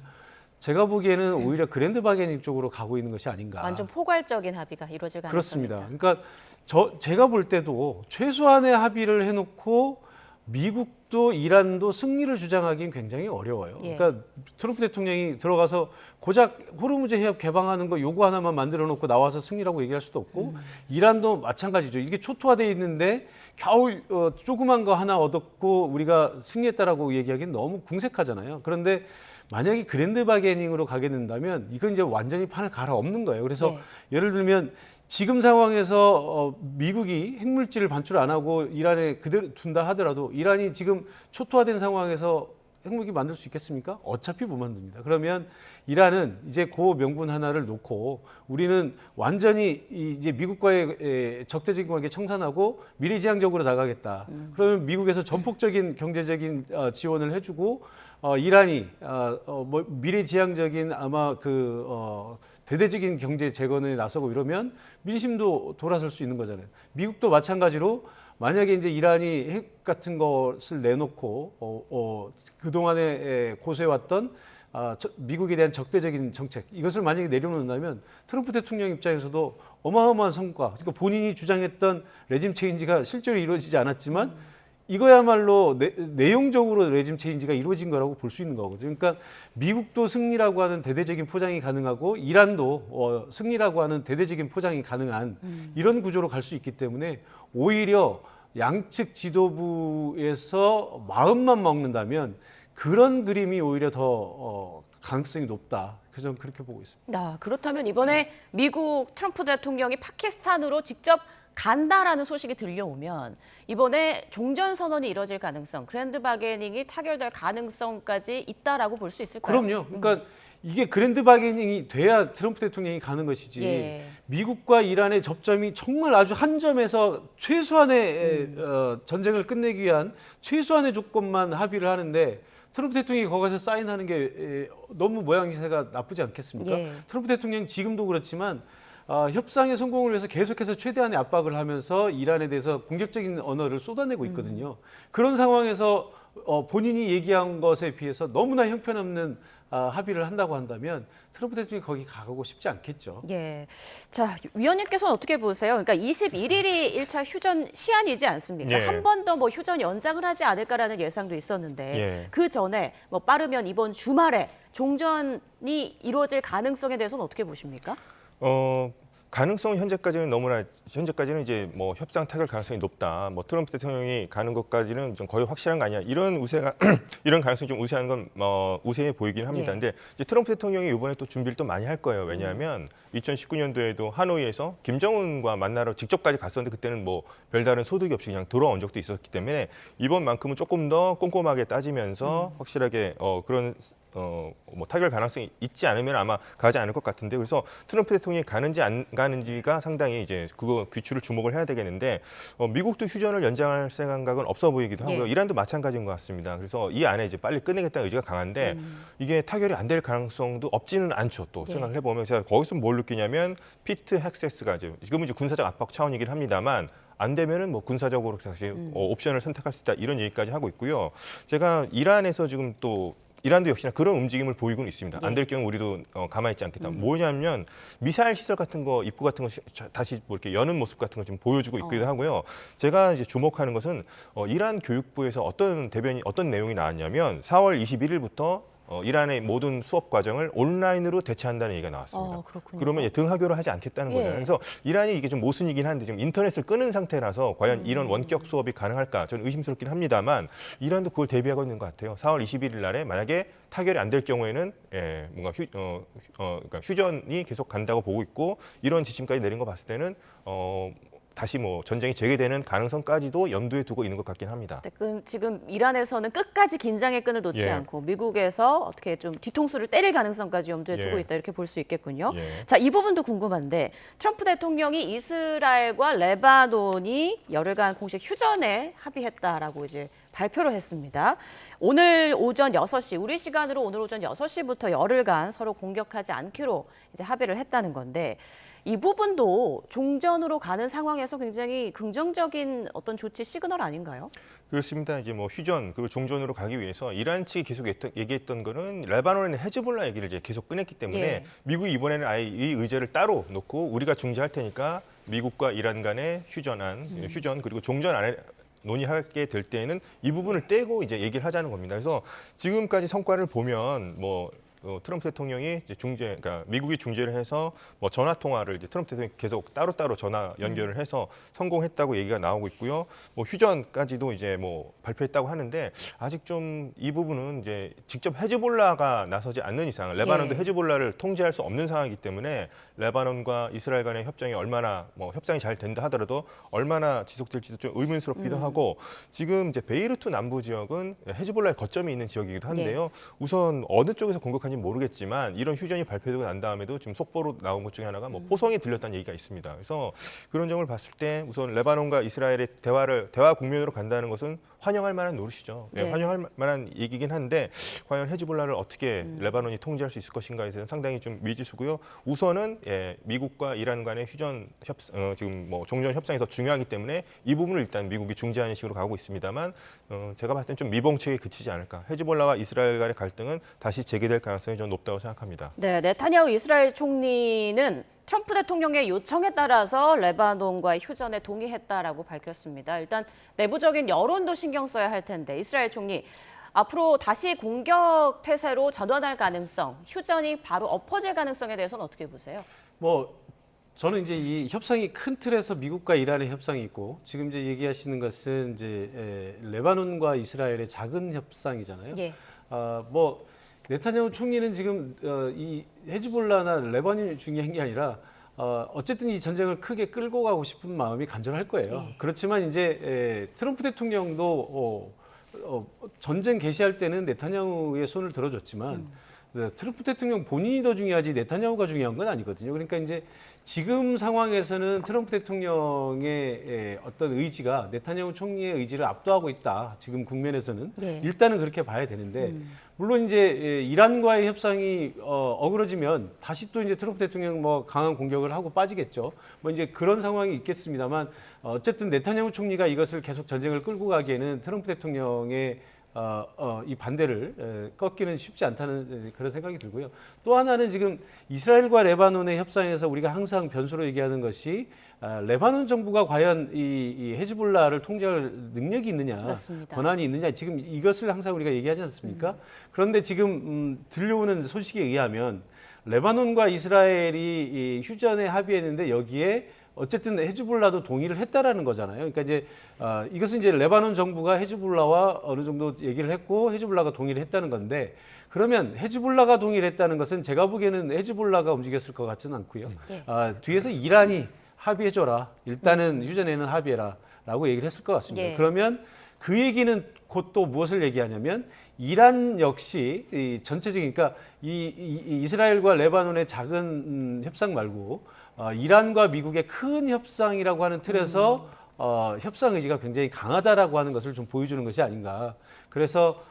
제가 보기에는 오히려 그랜드 바게닝 쪽으로 가고 있는 것이 아닌가. 완전 포괄적인 합의가 이루어질 가능성이 그렇습니다. 있다. 그러니까 제가 볼 때도 최소한의 합의를 해놓고 미국도 이란도 승리를 주장하기는 굉장히 어려워요. 예. 그러니까 트럼프 대통령이 들어가서 고작 호르무즈 해협 개방하는 거 요구 하나만 만들어 놓고 나와서 승리라고 얘기할 수도 없고 이란도 마찬가지죠. 이게 초토화되어 있는데 겨우 조그만 거 하나 얻었고 우리가 승리했다라고 얘기하기는 너무 궁색하잖아요. 그런데 만약에 그랜드 바게닝으로 가게 된다면 이건 이제 완전히 판을 갈아엎는 거예요. 그래서 예. 예를 들면 지금 상황에서 미국이 핵물질을 반출 안 하고 이란에 그대로 둔다 하더라도 이란이 지금 초토화된 상황에서 핵무기 만들 수 있겠습니까? 어차피 못 만듭니다. 그러면 이란은 이제 그 명분 하나를 놓고 우리는 완전히 이제 미국과의 적대적인 관계 청산하고 미래지향적으로 나가겠다. 그러면 미국에서 전폭적인 경제적인 지원을 해주고 이란이 뭐 미래지향적인 아마 대대적인 경제 재건에 나서고 이러면 민심도 돌아설 수 있는 거잖아요. 미국도 마찬가지로 만약에 이제 이란이 핵 같은 것을 내놓고 그동안에 고수해왔던 미국에 대한 적대적인 정책 이것을 만약에 내려놓는다면 트럼프 대통령 입장에서도 어마어마한 성과, 그러니까 본인이 주장했던 레짐 체인지가 실제로 이루어지지 않았지만 이거야말로 내용적으로 레짐 체인지가 이루어진 거라고 볼 수 있는 거거든요. 그러니까 미국도 승리라고 하는 대대적인 포장이 가능하고 이란도 승리라고 하는 대대적인 포장이 가능한 이런 구조로 갈 수 있기 때문에 오히려 양측 지도부에서 마음만 먹는다면 그런 그림이 오히려 더 가능성이 높다. 그래서 저는 그렇게 보고 있습니다. 그렇다면 이번에 미국 트럼프 대통령이 파키스탄으로 직접 간다라는 소식이 들려오면 이번에 종전선언이 이뤄질 가능성, 그랜드 바게닝이 타결될 가능성까지 있다라고 볼 수 있을까요? 그럼요. 그러니까 이게 그랜드 바게닝이 돼야 트럼프 대통령이 가는 것이지 예. 미국과 이란의 접점이 정말 아주 한 점에서 최소한의 전쟁을 끝내기 위한 최소한의 조건만 합의를 하는데 트럼프 대통령이 거기서 사인하는 게 너무 모양새가 나쁘지 않겠습니까? 예. 트럼프 대통령 지금도 그렇지만 협상의 성공을 위해서 계속해서 최대한의 압박을 하면서 이란에 대해서 공격적인 언어를 쏟아내고 있거든요. 그런 상황에서 본인이 얘기한 것에 비해서 너무나 형편없는 합의를 한다고 한다면 트럼프 대통령이 거기 가고 싶지 않겠죠. 예. 자, 위원님께서는 어떻게 보세요? 그러니까 21일이 1차 휴전 시한이지 않습니까? 예. 한 번 더 뭐 휴전 연장을 하지 않을까라는 예상도 있었는데 예. 그 전에 뭐 빠르면 이번 주말에 종전이 이루어질 가능성에 대해서는 어떻게 보십니까? 가능성은 현재까지는 이제 뭐 협상 타결 가능성이 높다. 뭐 트럼프 대통령이 가는 것까지는 좀 거의 확실한 거 아니야. 이런 이런 가능성이 좀 우세한 건 우세해 보이긴 합니다. 예. 근데 이제 트럼프 대통령이 이번에 또 준비를 또 많이 할 거예요. 왜냐하면 2019년도에도 하노이에서 김정은과 만나러 직접까지 갔었는데 그때는 뭐 별다른 소득이 없이 그냥 돌아온 적도 있었기 때문에 이번만큼은 조금 더 꼼꼼하게 따지면서 확실하게 그런 뭐 타결 가능성이 있지 않으면 아마 가지 않을 것 같은데 그래서 트럼프 대통령이 가는지 안 가는지가 상당히 이제 그거 귀추를 주목을 해야 되겠는데 미국도 휴전을 연장할 생각은 없어 보이기도 하고요. 예. 이란도 마찬가지인 것 같습니다. 그래서 이 안에 이제 빨리 끝내겠다는 의지가 강한데 이게 타결이 안 될 가능성도 없지는 않죠. 또 생각을 해보면 제가 거기서 뭘 느끼냐면 피트 헥세스가 지금은 이제 군사적 압박 차원이긴 합니다만 안 되면은 뭐 군사적으로 다시 옵션을 선택할 수 있다 이런 얘기까지 하고 있고요. 제가 이란에서 지금 또 이란도 역시나 그런 움직임을 보이고는 있습니다. 예. 안 될 경우 우리도 가만히 있지 않겠다. 뭐냐면 미사일 시설 같은 거 입구 같은 거 다시 뭐 이렇게 여는 모습 같은 거 좀 보여주고 있기도 하고요. 제가 이제 주목하는 것은 이란 교육부에서 어떤 내용이 나왔냐면 4월 21일부터 이란의 모든 수업 과정을 온라인으로 대체한다는 얘기가 나왔습니다. 그렇군요. 그러면 등하교를 하지 않겠다는 예. 거죠. 그래서 이란이 이게 좀 모순이긴 한데 지금 인터넷을 끊은 상태라서 과연 이런 원격 수업이 가능할까 저는 의심스럽긴 합니다만 이란도 그걸 대비하고 있는 것 같아요. 4월 21일 날에 만약에 타결이 안 될 경우에는 뭔가 그러니까 휴전이 계속 간다고 보고 있고 이런 지침까지 내린 거 봤을 때는 다시 뭐 전쟁이 재개되는 가능성까지도 염두에 두고 있는 것 같긴 합니다. 지금 이란에서는 끝까지 긴장의 끈을 놓지 예. 않고 미국에서 어떻게 좀 뒤통수를 때릴 가능성까지 염두에 두고 예. 있다 이렇게 볼 수 있겠군요. 예. 자, 이 부분도 궁금한데 트럼프 대통령이 이스라엘과 레바논이 열흘간 공식 휴전에 합의했다라고 이제 발표를 했습니다. 오늘 오전 6시, 우리 시간으로 오늘 오전 6시부터 열흘간 서로 공격하지 않기로 이제 합의를 했다는 건데 이 부분도 종전으로 가는 상황에서 굉장히 긍정적인 어떤 조치 시그널 아닌가요? 그렇습니다. 이제 뭐 휴전 그리고 종전으로 가기 위해서 이란 측이 계속 얘기했던 거는 레바논의 헤즈볼라 얘기를 이제 계속 꺼냈기 때문에 예. 미국이 이번에는 아예 이 의제를 따로 놓고 우리가 중재할 테니까 미국과 이란 간의 휴전 그리고 종전 안에 논의하게 될 때에는 이 부분을 떼고 이제 얘기를 하자는 겁니다. 그래서 지금까지 성과를 보면 뭐 트럼프 대통령이 이제 그러니까 미국이 중재를 해서 뭐 전화 통화를 이제 트럼프 대통령이 계속 따로따로 전화 연결을 해서 성공했다고 얘기가 나오고 있고요. 뭐 휴전까지도 이제 뭐 발표했다고 하는데 아직 좀 이 부분은 이제 직접 헤즈볼라가 나서지 않는 이상 레바논도 예. 헤즈볼라를 통제할 수 없는 상황이기 때문에 레바논과 이스라엘 간의 협정이 얼마나 뭐 협상이 잘 된다 하더라도 얼마나 지속될지도 좀 의문스럽기도 하고 지금 이제 베이루트 남부 지역은 헤즈볼라의 거점이 있는 지역이기도 한데요. 우선 어느 쪽에서 공격한지 모르겠지만 이런 휴전이 발표되고 난 다음에도 지금 속보로 나온 것 중에 하나가 뭐 포성이 들렸다는 얘기가 있습니다. 그래서 그런 점을 봤을 때 우선 레바논과 이스라엘의 대화 국면으로 간다는 것은 환영할 만한 노릇이죠. 네. 환영할 만한 얘기긴 한데 과연 헤즈볼라를 어떻게 레바논이 통제할 수 있을 것인가에 대해서는 상당히 좀 미지수고요. 우선은 미국과 이란 간의 휴전 지금 뭐 종전 협상이 더 중요하기 때문에 이 부분을 일단 미국이 중재하는 식으로 가고 있습니다만 제가 봤을 땐 좀 미봉책에 그치지 않을까. 헤즈볼라와 이스라엘 간의 갈등은 다시 재개될 가능성이 좀 높다고 생각합니다. 네, 네타냐후 이스라엘 총리는 트럼프 대통령의 요청에 따라서 레바논과의 휴전에 동의했다라고 밝혔습니다. 일단 내부적인 여론도 신경 써야 할 텐데 이스라엘 총리 앞으로 다시 공격 태세로 전환할 가능성, 휴전이 바로 엎어질 가능성에 대해서는 어떻게 보세요? 저는 이제 이 협상이 큰 틀에서 미국과 이란의 협상이 있고 지금 이제 얘기하시는 것은 이제 레바논과 이스라엘의 작은 협상이잖아요. 예. 네타냐후 총리는 지금 이 헤즈볼라나 레바논이 중요한 게 아니라 어쨌든 이 전쟁을 크게 끌고 가고 싶은 마음이 간절할 거예요. 예. 그렇지만 이제 트럼프 대통령도 전쟁 개시할 때는 네타냐후의 손을 들어줬지만 트럼프 대통령 본인이 더 중요하지 네타냐후가 중요한 건 아니거든요. 그러니까 이제 지금 상황에서는 트럼프 대통령의 어떤 의지가 네타냐후 총리의 의지를 압도하고 있다. 지금 국면에서는 네. 일단은 그렇게 봐야 되는데 물론 이제 이란과의 협상이 어그러지면 다시 또 이제 트럼프 대통령 뭐 강한 공격을 하고 빠지겠죠. 뭐 이제 그런 상황이 있겠습니다만 어쨌든 네타냐후 총리가 이것을 계속 전쟁을 끌고 가기에는 트럼프 대통령의 이 반대를 꺾기는 쉽지 않다는 그런 생각이 들고요. 또 하나는 지금 이스라엘과 레바논의 협상에서 우리가 항상 변수로 얘기하는 것이 레바논 정부가 과연 이 헤즈볼라를 통제할 능력이 있느냐, 맞습니다. 권한이 있느냐, 지금 이것을 항상 우리가 얘기하지 않습니까? 그런데 지금 들려오는 소식에 의하면 레바논과 이스라엘이 이 휴전에 합의했는데 여기에 어쨌든 헤즈볼라도 동의를 했다라는 거잖아요. 그러니까 이제 이것은 이제 레바논 정부가 헤즈볼라와 어느 정도 얘기를 했고 헤즈볼라가 동의를 했다는 건데 그러면 헤즈볼라가 동의를 했다는 것은 제가 보기에는 헤즈볼라가 움직였을 것 같지는 않고요. 뒤에서 이란이 합의해줘라. 일단은 휴전에는 합의해라라고 얘기를 했을 것 같습니다. 예. 그러면 그 얘기는 곧 또 무엇을 얘기하냐면 이란 역시 이 전체적인 그러니까 이 이스라엘과 레바논의 작은 협상 말고 이란과 미국의 큰 협상이라고 하는 틀에서 협상 의지가 굉장히 강하다라고 하는 것을 좀 보여주는 것이 아닌가. 그래서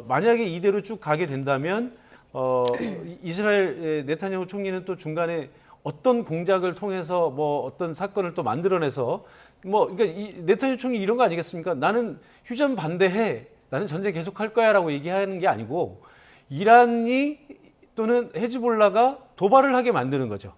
만약에 이대로 쭉 가게 된다면 이스라엘 네타냐후 총리는 또 중간에 어떤 공작을 통해서 뭐 어떤 사건을 또 만들어내서 그러니까 이 네타냐후 총리 이런 거 아니겠습니까? 나는 휴전 반대해. 나는 전쟁 계속할 거야라고 얘기하는 게 아니고 이란이 또는 헤즈볼라가 도발을 하게 만드는 거죠.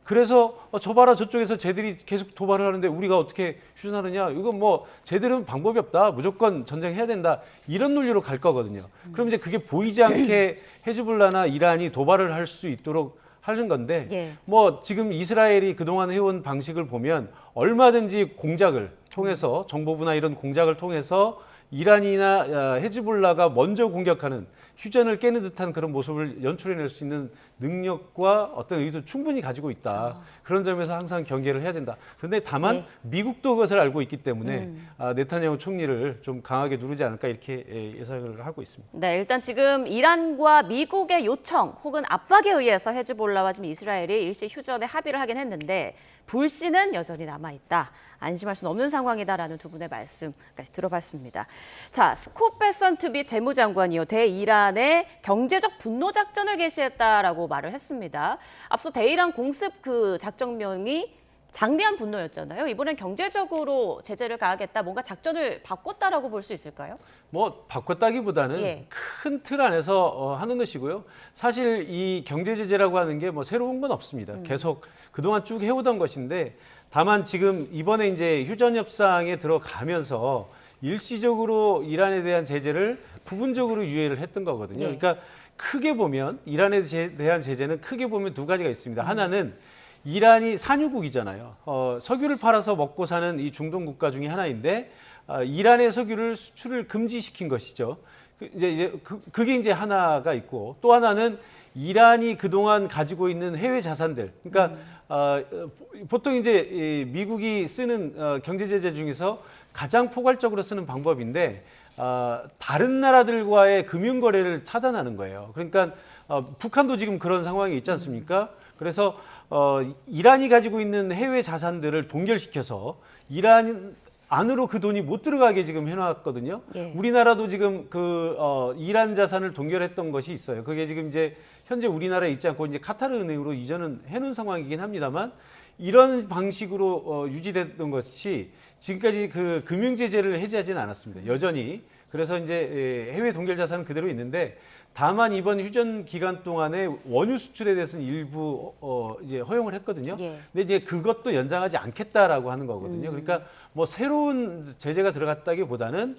그래서 저 봐라 저쪽에서 쟤들이 계속 도발을 하는데 우리가 어떻게 휴전하느냐. 이건 뭐 쟤들은 방법이 없다. 무조건 전쟁해야 된다. 이런 논리로 갈 거거든요. 그럼 이제 그게 보이지 않게 헤즈볼라나 이란이 도발을 할 수 있도록 하는 건데 예. 뭐 지금 이스라엘이 그동안 해온 방식을 보면 얼마든지 공작을 통해서 정보부나 이런 공작을 통해서 이란이나 헤즈볼라가 먼저 공격하는 휴전을 깨는 듯한 그런 모습을 연출해낼 수 있는 능력과 어떤 의도 충분히 가지고 있다. 그런 점에서 항상 경계를 해야 된다. 그런데 다만 미국도 그것을 알고 있기 때문에 네타냐후 총리를 좀 강하게 누르지 않을까 이렇게 예상을 하고 있습니다. 네, 일단 지금 이란과 미국의 요청 혹은 압박에 의해서 헤즈볼라와 지금 이스라엘이 일시 휴전에 합의를 하긴 했는데 불씨는 여전히 남아있다. 안심할 수는 없는 상황이다라는 두 분의 말씀까지 들어봤습니다. 자, 스콧 베선투비 재무장관이요. 대이란의 경제적 분노 작전을 개시했다라고 말을 했습니다. 앞서 대이란 공습 그 작전명이 장대한 분노였잖아요. 이번엔 경제적으로 제재를 가하겠다, 뭔가 작전을 바꿨다라고 볼 수 있을까요? 뭐 바꿨다기보다는 예. 큰 틀 안에서 하는 것이고요. 사실 이 경제 제재라고 하는 게 뭐 새로운 건 없습니다. 계속 그동안 쭉 해오던 것인데 다만 지금 이번에 이제 휴전 협상에 들어가면서 일시적으로 이란에 대한 제재를 부분적으로 유예를 했던 거거든요. 예. 그러니까 크게 보면 이란에 대한 제재는 크게 보면 두 가지가 있습니다. 하나는 이란이 산유국이잖아요. 석유를 팔아서 먹고 사는 이 중동 국가 중에 하나인데 이란의 석유를 수출을 금지시킨 것이죠. 그게 이제 하나가 있고 또 하나는 이란이 그동안 가지고 있는 해외 자산들. 그러니까 보통 이제 미국이 쓰는 경제 제재 중에서 가장 포괄적으로 쓰는 방법인데 다른 나라들과의 금융 거래를 차단하는 거예요. 그러니까 북한도 지금 그런 상황이 있지 않습니까? 그래서 이란이 가지고 있는 해외 자산들을 동결시켜서 이란 안으로 그 돈이 못 들어가게 지금 해놨거든요. 예. 우리나라도 지금 이란 자산을 동결했던 것이 있어요. 그게 지금 이제 현재 우리나라에 있지 않고 이제 카타르 은행으로 이전은 해놓은 상황이긴 합니다만 이런 방식으로 유지됐던 것이 지금까지 그 금융 제재를 해제하지는 않았습니다. 여전히. 그래서 이제 해외 동결 자산은 그대로 있는데 다만 이번 휴전 기간 동안에 원유 수출에 대해서는 일부 이제 허용을 했거든요. 예. 근데 이제 그것도 연장하지 않겠다라고 하는 거거든요. 그러니까 뭐 새로운 제재가 들어갔다기보다는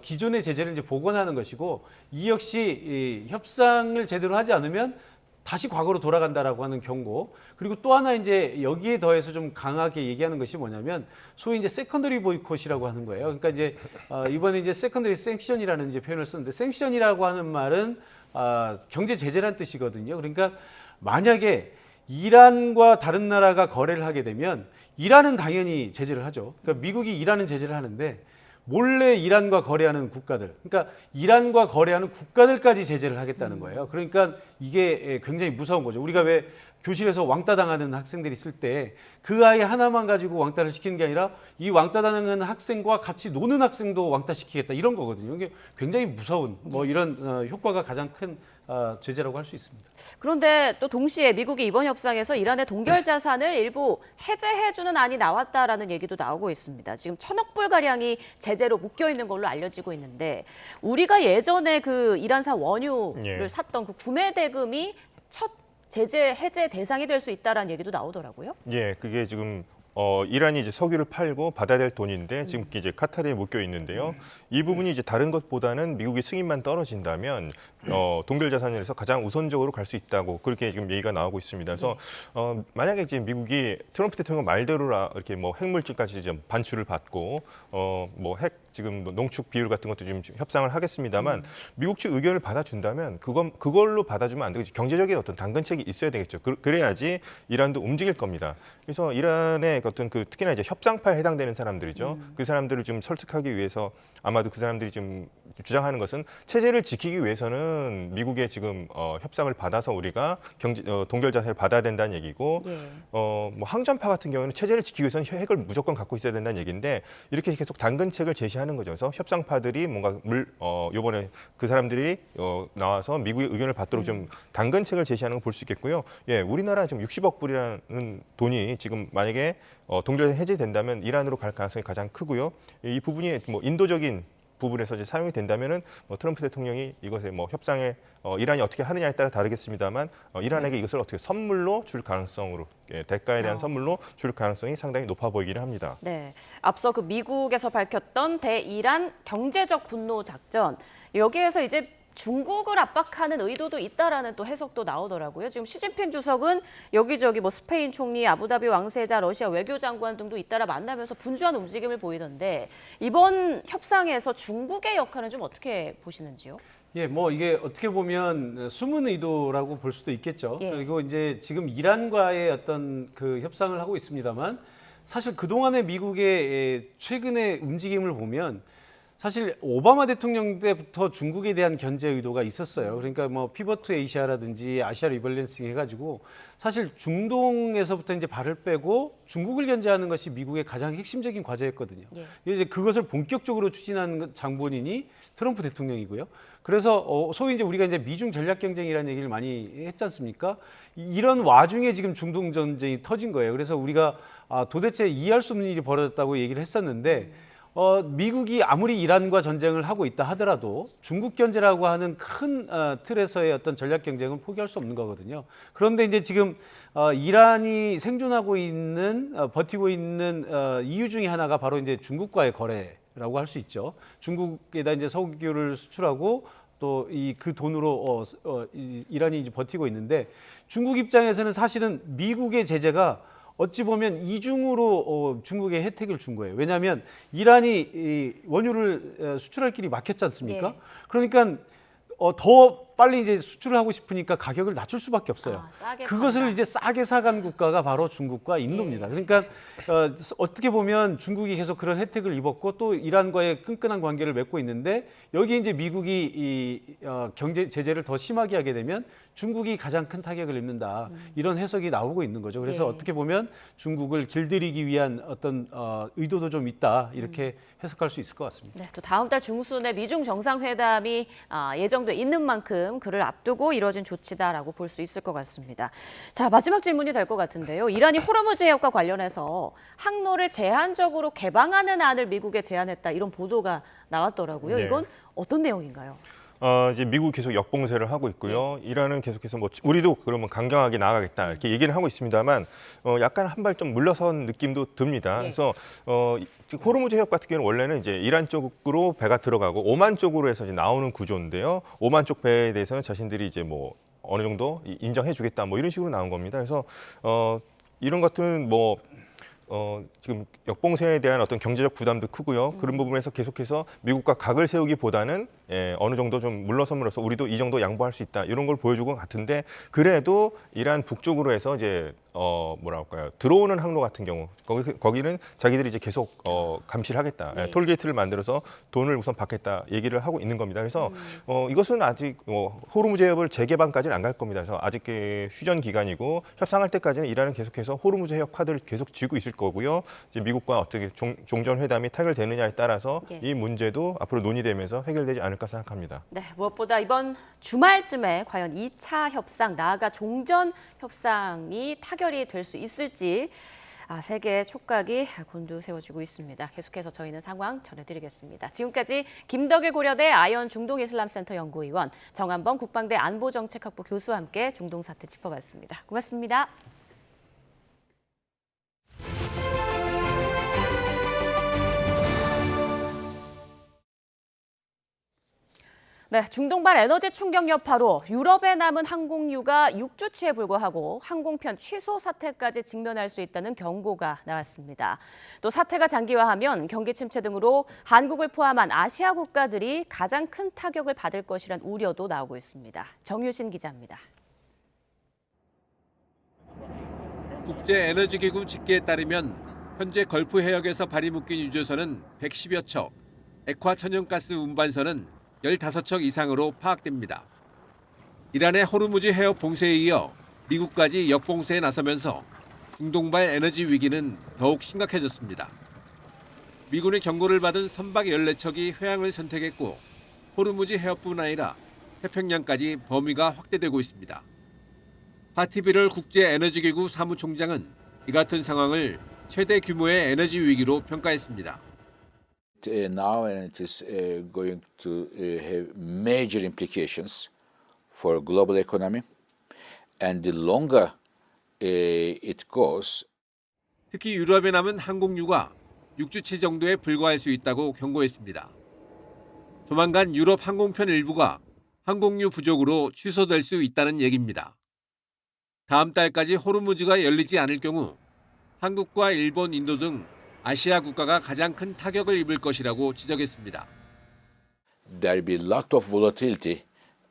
기존의 제재를 이제 복원하는 것이고 이 역시 이 협상을 제대로 하지 않으면 다시 과거로 돌아간다라고 하는 경고. 그리고 또 하나 이제 여기에 더해서 좀 강하게 얘기하는 것이 뭐냐면 소위 이제 세컨더리 보이콧이라고 하는 거예요. 그러니까 이제 이번에 이제 세컨더리 생션이라는 이제 표현을 쓰는데 생션이라고 하는 말은 경제 제재란 뜻이거든요. 그러니까 만약에 이란과 다른 나라가 거래를 하게 되면 이란은 당연히 제재를 하죠. 그러니까 미국이 이란은 제재를 하는데 몰래 이란과 거래하는 국가들, 그러니까 이란과 거래하는 국가들까지 제재를 하겠다는 거예요. 그러니까 이게 굉장히 무서운 거죠. 우리가 왜 교실에서 왕따 당하는 학생들이 있을 때 그 아이 하나만 가지고 왕따를 시키는 게 아니라 이 왕따 당하는 학생과 같이 노는 학생도 왕따 시키겠다 이런 거거든요. 이게 굉장히 무서운 뭐 이런 효과가 가장 큰 제재라고 할 수 있습니다. 그런데 또 동시에 미국이 이번 협상에서 이란의 동결 자산을 일부 해제해주는 안이 나왔다라는 얘기도 나오고 있습니다. 지금 1,000억 불 가량이 제재로 묶여 있는 걸로 알려지고 있는데 우리가 예전에 그 이란산 원유를 샀던 그 구매 대금이 첫 제재 해제 대상이 될 수 있다라는 얘기도 나오더라고요. 예, 그게 지금 이란이 이제 석유를 팔고 받아야 될 돈인데 지금 이제 카타르에 묶여 있는데요. 이 부분이 이제 다른 것보다는 미국의 승인만 떨어진다면 동결 자산에서 가장 우선적으로 갈 수 있다고 그렇게 지금 얘기가 나오고 있습니다. 그래서 만약에 이제 미국이 트럼프 대통령 말대로라 이렇게 뭐 핵물질까지 좀 반출을 받고 뭐 핵 지금 농축 비율 같은 것도 지금 협상을 하겠습니다만 미국 측 의견을 받아준다면 그걸로 받아주면 안 되고 경제적인 어떤 당근책이 있어야 되겠죠. 그래야지 이란도 움직일 겁니다. 그래서 이란의 어떤 그 특히나 이제 협상파에 해당되는 사람들이죠. 그 사람들을 좀 설득하기 위해서 아마도 그 사람들이 지금 주장하는 것은 체제를 지키기 위해서는 미국의 지금 협상을 받아서 우리가 동결 자세를 받아야 된다는 얘기고 뭐 항전파 같은 경우는 체제를 지키기 위해서는 핵을 무조건 갖고 있어야 된다는 얘기인데 이렇게 계속 당근책을 제시하는 거죠. 그래서 협상파들이 뭔가 요번에 그 사람들이 나와서 미국의 의견을 받도록 좀 당근책을 제시하는 걸 볼 수 있겠고요. 예, 우리나라 지금 60억 불이라는 돈이 지금 만약에 동결 해제된다면 이란으로 갈 가능성이 가장 크고요. 이 부분이 뭐 인도적인 부분에서 이제 사용이 된다면은 트럼프 대통령이 이것에 협상에 이란이 어떻게 하느냐에 따라 다르겠습니다만 이란에게 이것을 어떻게 선물로 줄 가능성으로 대가에 대한 선물로 줄 가능성이 상당히 높아 보이기는 합니다. 네, 앞서 그 미국에서 밝혔던 대이란 경제적 분노 작전 여기에서 이제 중국을 압박하는 의도도 있다라는 또 해석도 나오더라고요. 지금 시진핑 주석은 여기저기 스페인 총리, 아부다비 왕세자, 러시아 외교장관 등도 잇따라 만나면서 분주한 움직임을 보이던데 이번 협상에서 중국의 역할은 좀 어떻게 보시는지요? 예, 이게 어떻게 보면 숨은 의도라고 볼 수도 있겠죠. 예. 그리고 이제 지금 이란과의 어떤 그 협상을 하고 있습니다만 사실 그동안의 미국의 최근의 움직임을 보면 사실 오바마 대통령 때부터 중국에 대한 견제 의도가 있었어요. 그러니까 피벗 투 아시아라든지 아시아 리밸런싱 해가지고 사실 중동에서부터 이제 발을 빼고 중국을 견제하는 것이 미국의 가장 핵심적인 과제였거든요. 예. 이제 그것을 본격적으로 추진하는 장본인이 트럼프 대통령이고요. 그래서 소위 이제 우리가 이제 미중 전략 경쟁이라는 얘기를 많이 했지 않습니까? 이런 와중에 지금 중동 전쟁이 터진 거예요. 그래서 우리가 도대체 이해할 수 없는 일이 벌어졌다고 얘기를 했었는데. 미국이 아무리 이란과 전쟁을 하고 있다 하더라도 중국 견제라고 하는 큰 틀에서의 어떤 전략 경쟁은 포기할 수 없는 거거든요. 그런데 이제 지금 이란이 생존하고 있는 버티고 있는 이유 중에 하나가 바로 이제 중국과의 거래라고 할 수 있죠. 중국에다 이제 석유를 수출하고 또 그 돈으로 이란이 이제 버티고 있는데 중국 입장에서는 사실은 미국의 제재가 어찌 보면 이중으로 중국에 혜택을 준 거예요. 왜냐하면 이란이 이 원유를 수출할 길이 막혔지 않습니까? 예. 그러니까 더 빨리 이제 수출을 하고 싶으니까 가격을 낮출 수밖에 없어요. 싸게 그것을 판다. 이제 싸게 사간 국가가 바로 중국과 인도입니다. 그러니까 어떻게 보면 중국이 계속 그런 혜택을 입었고 또 이란과의 끈끈한 관계를 맺고 있는데 여기에 이제 미국이 경제 제재를 더 심하게 하게 되면 중국이 가장 큰 타격을 입는다. 이런 해석이 나오고 있는 거죠. 그래서 예. 어떻게 보면 중국을 길들이기 위한 어떤 의도도 좀 있다. 이렇게 해석할 수 있을 것 같습니다. 네, 또 다음 달 중순에 미중 정상회담이 예정돼 있는 만큼 그를 앞두고 이뤄진 조치다라고 볼 수 있을 것 같습니다. 자, 마지막 질문이 될 것 같은데요. 이란이 호르무즈 해협과 관련해서 항로를 제한적으로 개방하는 안을 미국에 제안했다. 이런 보도가 나왔더라고요. 네. 이건 어떤 내용인가요? 이제 미국이 계속 역봉쇄를 하고 있고요. 이란은 계속해서 우리도 그러면 강경하게 나아가겠다 이렇게 얘기는 하고 있습니다만 약간 한 발 좀 물러선 느낌도 듭니다. 그래서 호르무즈 해협 같은 경우는 원래는 이제 이란 쪽으로 배가 들어가고 오만 쪽으로 해서 이제 나오는 구조인데요. 오만 쪽 배에 대해서는 자신들이 이제 어느 정도 인정해주겠다 이런 식으로 나온 겁니다. 그래서 이런 것들은 지금 역봉쇄에 대한 어떤 경제적 부담도 크고요. 그런 부분에서 계속해서 미국과 각을 세우기보다는 어느 정도 좀 물러섬으로써 우리도 이 정도 양보할 수 있다 이런 걸 보여준 것 같은데 그래도 이란 북쪽으로 해서 이제 들어오는 항로 같은 경우 거기는 자기들이 이제 계속 감시를 하겠다. 네. 톨게이트를 만들어서 돈을 우선 받겠다 얘기를 하고 있는 겁니다. 그래서 이것은 아직 호르무즈 해협을 재개방까지는 안 갈 겁니다. 그래서 아직 휴전 기간이고 협상할 때까지는 이란은 계속해서 호르무즈 해협 카드를 계속 쥐고 있을 거고요. 이제 미국과 어떻게 종전 회담이 타결되느냐에 따라서 이 문제도 앞으로 논의되면서 해결되지 않을까 생각합니다. 네, 무엇보다 이번 주말쯤에 과연 2차 협상, 나아가 종전 협상이 타결이 될 수 있을지 세계의 촉각이 곤두세워지고 있습니다. 계속해서 저희는 상황 전해드리겠습니다. 지금까지 김덕일 고려대 아연 중동이슬람센터 연구위원, 정한범 국방대 안보정책학부 교수와 함께 중동 사태 짚어봤습니다. 고맙습니다. 네, 중동발 에너지 충격 여파로 유럽에 남은 항공유가 6주치에 불과하고 항공편 취소 사태까지 직면할 수 있다는 경고가 나왔습니다. 또 사태가 장기화하면 경기 침체 등으로 한국을 포함한 아시아 국가들이 가장 큰 타격을 받을 것이란 우려도 나오고 있습니다. 정유신 기자입니다. 국제에너지기구 집계에 따르면 현재 걸프 해역에서 발이 묶인 유조선은 110여 척, 액화 천연가스 운반선은 15척 이상으로 파악됩니다. 이란의 호르무즈 해협 봉쇄에 이어 미국까지 역봉쇄에 나서면서 중동발 에너지 위기는 더욱 심각해졌습니다. 미군의 경고를 받은 선박 14척이 회항을 선택했고 호르무즈 해협뿐 아니라 태평양까지 범위가 확대되고 있습니다. 파티비럴 국제에너지기구 사무총장은 이 같은 상황을 최대 규모의 에너지 위기로 평가했습니다. Now and it is going to have major implications for global economy, and the longer it goes. 특히 유럽에 남은 항공유가 6주치 정도에 불과할 수 있다고 경고했습니다. 조만간 유럽 항공편 일부가 항공유 부족으로 취소될 수 있다는 얘기입니다. 다음 달까지 호르무즈가 열리지 않을 경우 한국과 일본, 인도 등 아시아 국가가 가장 큰 타격을 입을 것이라고 지적했습니다. There will be a lot of volatility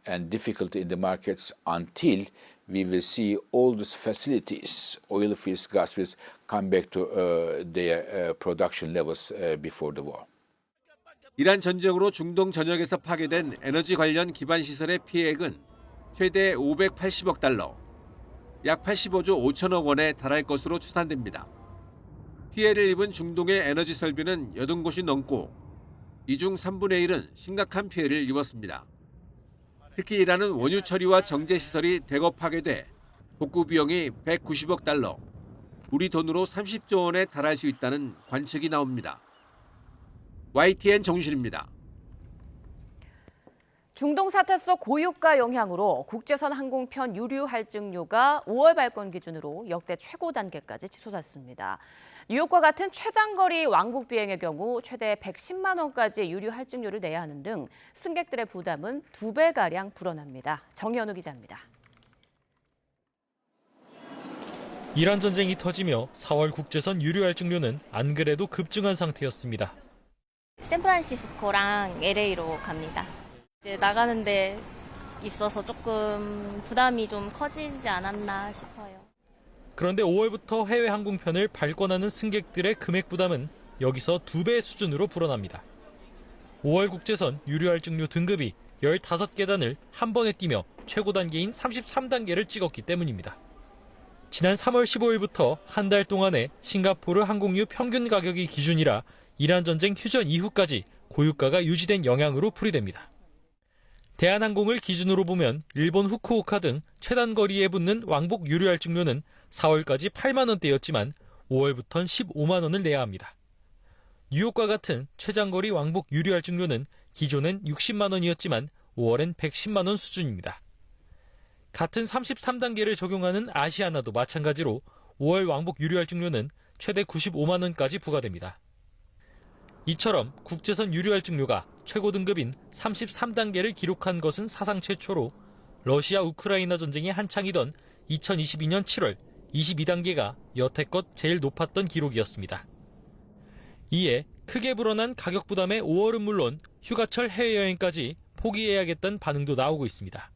and difficulty in the markets until we will see all these facilities, oil fields, gas fields, come back to their production levels before the war. 이란 전쟁으로 중동 전역에서 파괴된 에너지 관련 기반 시설의 피해액은 최대 580억 달러, 약 85조 5천억 원에 달할 것으로 추산됩니다. 피해를 입은 중동의 에너지 설비는 80곳이 넘고 이 중 3분의 1은 심각한 피해를 입었습니다. 특히 이란은 원유 처리와 정제 시설이 대거 파괴돼 복구 비용이 190억 달러, 우리 돈으로 30조 원에 달할 수 있다는 관측이 나옵니다. YTN 정신입니다. 중동 사태 속 고유가 영향으로 국제선 항공편 유류 할증료가 5월 발권 기준으로 역대 최고 단계까지 치솟았습니다. 뉴욕과 같은 최장거리 왕복 비행의 경우 최대 110만 원까지 유류 할증료를 내야 하는 등 승객들의 부담은 2배가량 불어납니다. 정현우 기자입니다. 이란 전쟁이 터지며 4월 국제선 유류 할증료는 안 그래도 급증한 상태였습니다. 샌프란시스코랑 LA로 갑니다. 이제 나가는데 있어서 조금 부담이 좀 커지지 않았나 싶어요. 그런데 5월부터 해외 항공편을 발권하는 승객들의 금액 부담은 여기서 2배 수준으로 불어납니다. 5월 국제선 유류 할증료 등급이 15계단을 한 번에 뛰며 최고 단계인 33단계를 찍었기 때문입니다. 지난 3월 15일부터 한 달 동안의 싱가포르 항공유 평균 가격이 기준이라 이란 전쟁 휴전 이후까지 고유가가 유지된 영향으로 풀이됩니다. 대한항공을 기준으로 보면 일본 후쿠오카 등 최단거리에 붙는 왕복 유류 할증료는 4월까지 8만 원대였지만 5월부터는 15만 원을 내야 합니다. 뉴욕과 같은 최장거리 왕복 유류 할증료는 기존엔 60만 원이었지만 5월엔 110만 원 수준입니다. 같은 33단계를 적용하는 아시아나도 마찬가지로 5월 왕복 유류 할증료는 최대 95만 원까지 부과됩니다. 이처럼 국제선 유류 할증료가 최고 등급인 33단계를 기록한 것은 사상 최초로 러시아 우크라이나 전쟁이 한창이던 2022년 7월 22단계가 여태껏 제일 높았던 기록이었습니다. 이에 크게 불어난 가격 부담의 5월은 물론 휴가철 해외여행까지 포기해야겠다는 반응도 나오고 있습니다.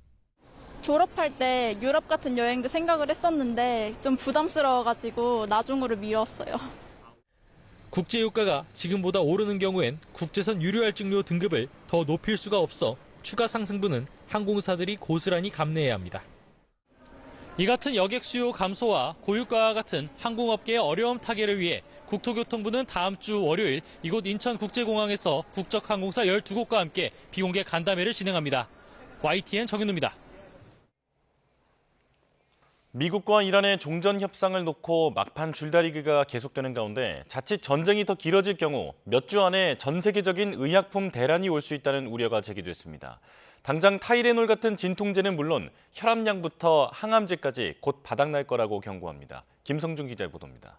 졸업할 때 유럽 같은 여행도 생각을 했었는데 좀 부담스러워가지고 나중으로 미뤘어요. 국제유가가 지금보다 오르는 경우엔 국제선 유류 할증료 등급을 더 높일 수가 없어 추가 상승분은 항공사들이 고스란히 감내해야 합니다. 이 같은 여객 수요 감소와 고유가와 같은 항공업계의 어려움 타개를 위해 국토교통부는 다음 주 월요일 이곳 인천국제공항에서 국적항공사 12곳과 함께 비공개 간담회를 진행합니다. YTN 정윤우입니다. 미국과 이란의 종전 협상을 놓고 막판 줄다리기가 계속되는 가운데 자칫 전쟁이 더 길어질 경우 몇 주 안에 전 세계적인 의약품 대란이 올 수 있다는 우려가 제기됐습니다. 당장 타이레놀 같은 진통제는 물론 혈압약부터 항암제까지 곧 바닥날 거라고 경고합니다. 김성준 기자의 보도입니다.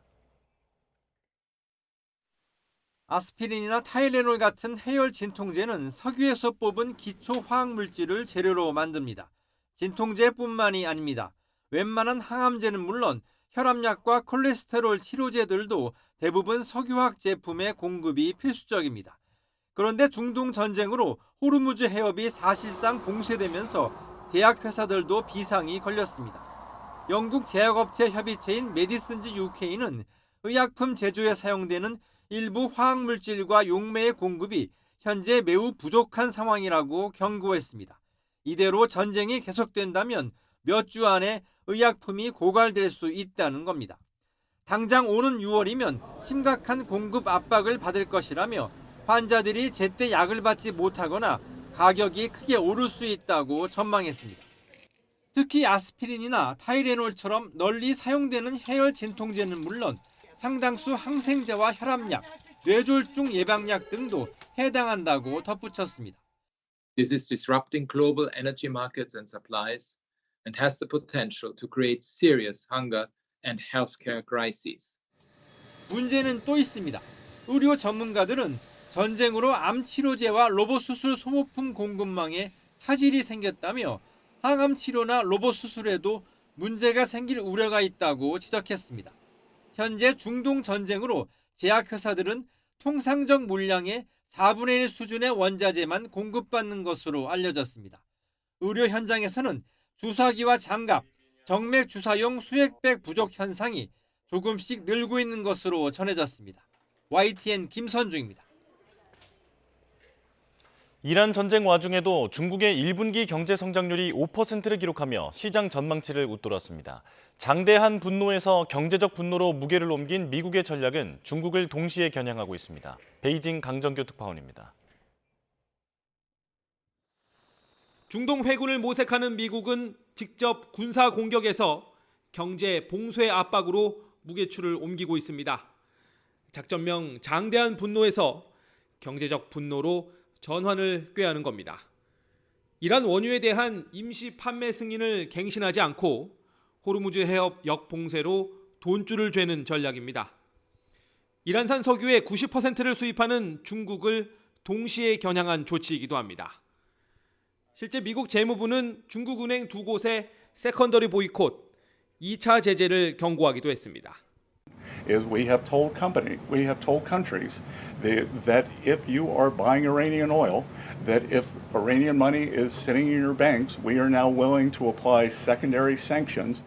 아스피린이나 타이레놀 같은 해열 진통제는 석유에서 뽑은 기초 화학물질을 재료로 만듭니다. 진통제뿐만이 아닙니다. 웬만한 항암제는 물론 혈압약과 콜레스테롤 치료제들도 대부분 석유화학 제품의 공급이 필수적입니다. 그런데 중동 전쟁으로 호르무즈 해협이 사실상 봉쇄되면서 제약회사들도 비상이 걸렸습니다. 영국 제약업체 협의체인 메디슨즈 UK는 의약품 제조에 사용되는 일부 화학물질과 용매의 공급이 현재 매우 부족한 상황이라고 경고했습니다. 이대로 전쟁이 계속된다면 몇 주 안에 의약품이 고갈될 수 있다는 겁니다. 당장 오는 6월이면 심각한 공급 압박을 받을 것이라며 환자들이 제때 약을 받지 못하거나 가격이 크게 오를 수 있다고 전망했습니다. 특히 아스피린이나 타이레놀처럼 널리 사용되는 해열 진통제는 물론 상당수 항생제와 혈압약, 뇌졸중 예방약 등도 해당한다고 덧붙였습니다. This is disrupting global energy markets and supplies and has the potential to create serious hunger and healthcare crises. 문제는 또 있습니다. 의료 전문가들은 전쟁으로 암 치료제와 로봇 수술 소모품 공급망에 차질이 생겼다며 항암 치료나 로봇 수술에도 문제가 생길 우려가 있다고 지적했습니다. 현재 중동 전쟁으로 제약회사들은 통상적 물량의 4분의 1 수준의 원자재만 공급받는 것으로 알려졌습니다. 의료 현장에서는 주사기와 장갑, 정맥 주사용 수액백 부족 현상이 조금씩 늘고 있는 것으로 전해졌습니다. YTN 김선중입니다. 이란 전쟁 와중에도 중국의 1분기 경제 성장률이 5%를 기록하며 시장 전망치를 웃돌았습니다. 장대한 분노에서 경제적 분노로 무게를 옮긴 미국의 전략은 중국을 동시에 겨냥하고 있습니다. 베이징 강정규 특파원입니다. 중동 회군을 모색하는 미국은 직접 군사 공격에서 경제 봉쇄 압박으로 무게추를 옮기고 있습니다. 작전명 장대한 분노에서 경제적 분노로 전환을 꾀하는 겁니다. 이란 원유에 대한 임시 판매 승인을 갱신하지 않고 호르무즈 해협 역봉쇄로 돈줄을 죄는 전략입니다. 이란산 석유의 90%를 수입하는 중국을 동시에 겨냥한 조치이기도 합니다. 실제 미국 재무부는 중국은행 두 곳의 세컨더리 보이콧, 2차 제재를 경고하기도 했습니다. Is we have told countries that if you are buying Iranian oil, that if Iranian money is sitting in your banks, we are now willing to apply secondary sanctions.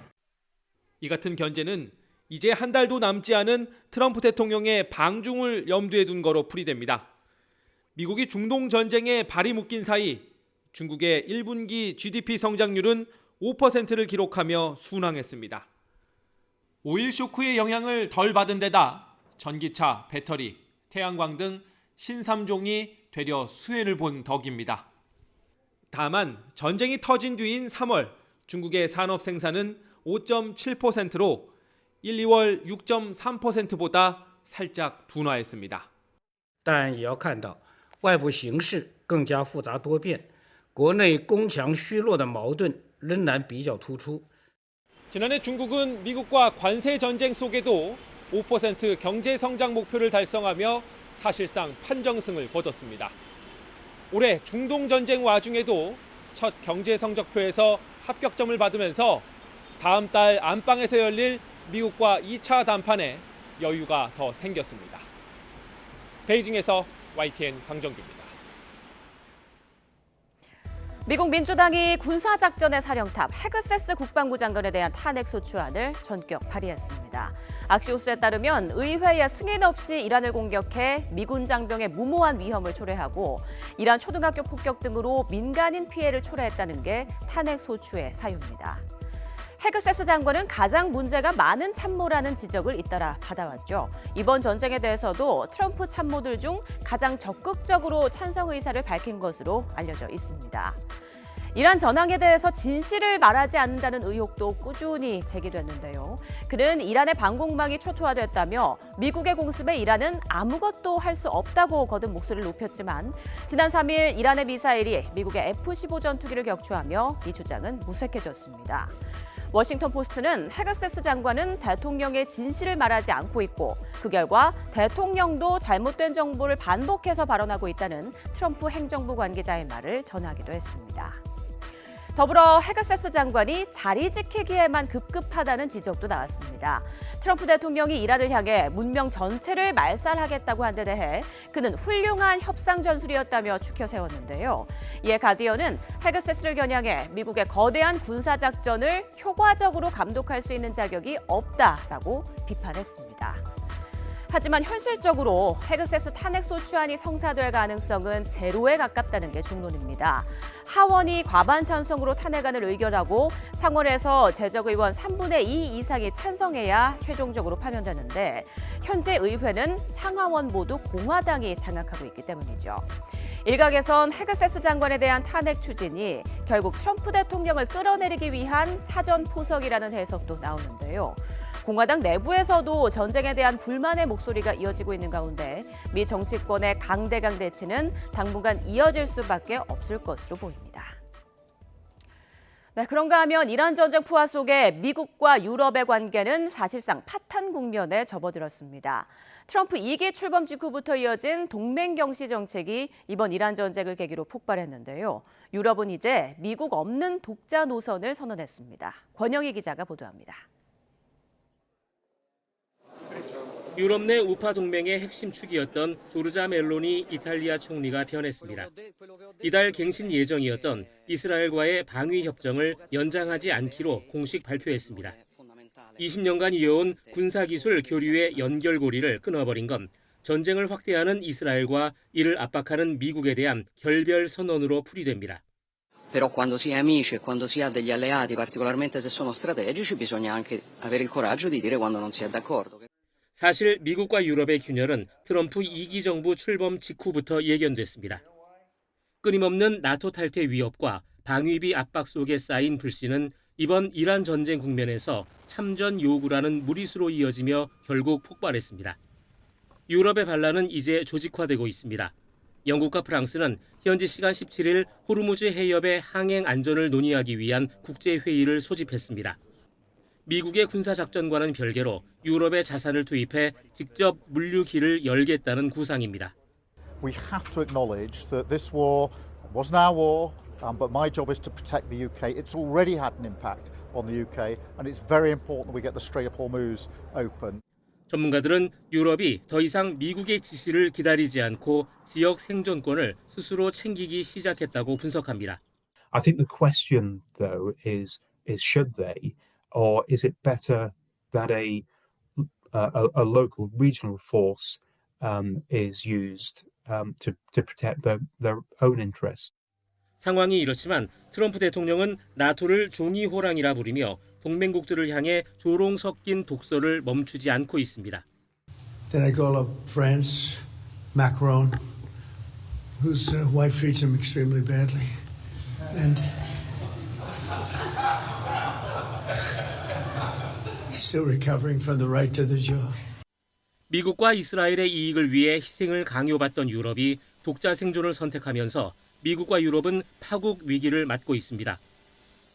이 같은 견제는 이제 한 달도 남지 않은 트럼프 대통령의 방중을 염두에 둔 거로 풀이됩니다. 미국이 중동 전쟁에 발이 묶인 사이 중국의 1분기 GDP 성장률은 5%를 기록하며 순항했습니다. 오일 쇼크의 영향을 덜 받은 데다 전기차, 배터리, 태양광 등 신삼종이 되려 수혜를 본 덕입니다. 다만 전쟁이 터진 뒤인 3월 중국의 산업 생산은 5.7%로 1, 2월 6.3%보다 살짝 둔화했습니다. 但也要看到外部形势更加复杂多变，国内攻强虚弱的矛盾仍然比较突出。 지난해 중국은 미국과 관세 전쟁 속에도 5% 경제 성장 목표를 달성하며 사실상 판정승을 거뒀습니다. 올해 중동 전쟁 와중에도 첫 경제 성적표에서 합격점을 받으면서 다음 달 안방에서 열릴 미국과 2차 담판에 여유가 더 생겼습니다. 베이징에서 YTN 강정규입니다. 미국 민주당이 군사작전의 사령탑 헤그세스 국방부 장관에 대한 탄핵 소추안을 전격 발의했습니다. 악시오스에 따르면 의회의 승인 없이 이란을 공격해 미군 장병의 무모한 위험을 초래하고 이란 초등학교 폭격 등으로 민간인 피해를 초래했다는 게 탄핵 소추의 사유입니다. 헤그세스 장관은 가장 문제가 많은 참모라는 지적을 잇따라 받아왔죠. 이번 전쟁에 대해서도 트럼프 참모들 중 가장 적극적으로 찬성 의사를 밝힌 것으로 알려져 있습니다. 이란 전황에 대해서 진실을 말하지 않는다는 의혹도 꾸준히 제기됐는데요. 그는 이란의 방공망이 초토화됐다며 미국의 공습에 이란은 아무것도 할 수 없다고 거듭 목소리를 높였지만 지난 3일 이란의 미사일이 미국의 F-15 전투기를 격추하며 이 주장은 무색해졌습니다. 워싱턴 포스트는 헤그세스 장관은 대통령의 진실을 말하지 않고 있고 그 결과 대통령도 잘못된 정보를 반복해서 발언하고 있다는 트럼프 행정부 관계자의 말을 전하기도 했습니다. 더불어 헤그세스 장관이 자리 지키기에만 급급하다는 지적도 나왔습니다. 트럼프 대통령이 이란을 향해 문명 전체를 말살하겠다고 한 데 대해 그는 훌륭한 협상 전술이었다며 추켜 세웠는데요. 이에 가디언은 헤그세스를 겨냥해 미국의 거대한 군사작전을 효과적으로 감독할 수 있는 자격이 없다라고 비판했습니다. 하지만 현실적으로 헤그세스 탄핵 소추안이 성사될 가능성은 제로에 가깝다는 게 중론입니다. 하원이 과반 찬성으로 탄핵안을 의결하고 상원에서 제적의원 3분의 2 이상이 찬성해야 최종적으로 파면되는데 현재 의회는 상하원 모두 공화당이 장악하고 있기 때문이죠. 일각에선 헤그세스 장관에 대한 탄핵 추진이 결국 트럼프 대통령을 끌어내리기 위한 사전 포석이라는 해석도 나오는데요. 공화당 내부에서도 전쟁에 대한 불만의 목소리가 이어지고 있는 가운데 미 정치권의 강대강 대치는 당분간 이어질 수밖에 없을 것으로 보입니다. 네, 그런가 하면 이란 전쟁 포화 속에 미국과 유럽의 관계는 사실상 파탄 국면에 접어들었습니다. 트럼프 2기 출범 직후부터 이어진 동맹 경시 정책이 이번 이란 전쟁을 계기로 폭발했는데요. 유럽은 이제 미국 없는 독자 노선을 선언했습니다. 권영희 기자가 보도합니다. 유럽 내 우파 동맹의 핵심 축이었던 조르자 멜로니 이탈리아 총리가 변했습니다. 이달 갱신 예정이었던 이스라엘과의 방위 협정을 연장하지 않기로 공식 발표했습니다. 20년간 이어온 군사기술 교류의 연결고리를 끊어버린 건 전쟁을 확대하는 이스라엘과 이를 압박하는 미국에 대한 결별 선언으로 풀이됩니다. Però quando si è amici e quando si ha degli alleati, particolarmente se sono strategici, bisogna anche avere il coraggio di dire quando non si è d'accordo. 사실 미국과 유럽의 균열은 트럼프 2기 정부 출범 직후부터 예견됐습니다. 끊임없는 나토 탈퇴 위협과 방위비 압박 속에 쌓인 불씨는 이번 이란 전쟁 국면에서 참전 요구라는 무리수로 이어지며 결국 폭발했습니다. 유럽의 반란은 이제 조직화되고 있습니다. 영국과 프랑스는 현지 시간 17일 호르무즈 해협의 항행 안전을 논의하기 위한 국제회의를 소집했습니다. 미국의 군사작전과는 별개로 유럽의 자산을 투입해 직접 물류길을 열겠다는 구상입니다. We have to acknowledge that this war wasn't our war, but my job is to protect the UK. It's already had an impact on the UK, and it's very important that we get the Strait of Hormuz open. 전문가들은 유럽이 더 이상 미국의 지시를 기다리지 않고 지역 생존권을 스스로 챙기기 시작했다고 분석합니다. I think the question, though, is should they, or is it better that a local regional force is used to protect their own interests? 상황이 이렇지만 트럼프 대통령은 나토를 종이 호랑이라 부르며 동맹국들을 향해 조롱 섞인 독서를 멈추지 않고 있습니다. Then I call up France, Macron, whose wife treats him extremely badly, and he's still recovering from the right to the job. 미국과 이스라엘의 이익을 위해 희생을 강요받던 유럽이 독자 생존을 선택하면서 미국과 유럽은 파국 위기를 맞고 있습니다.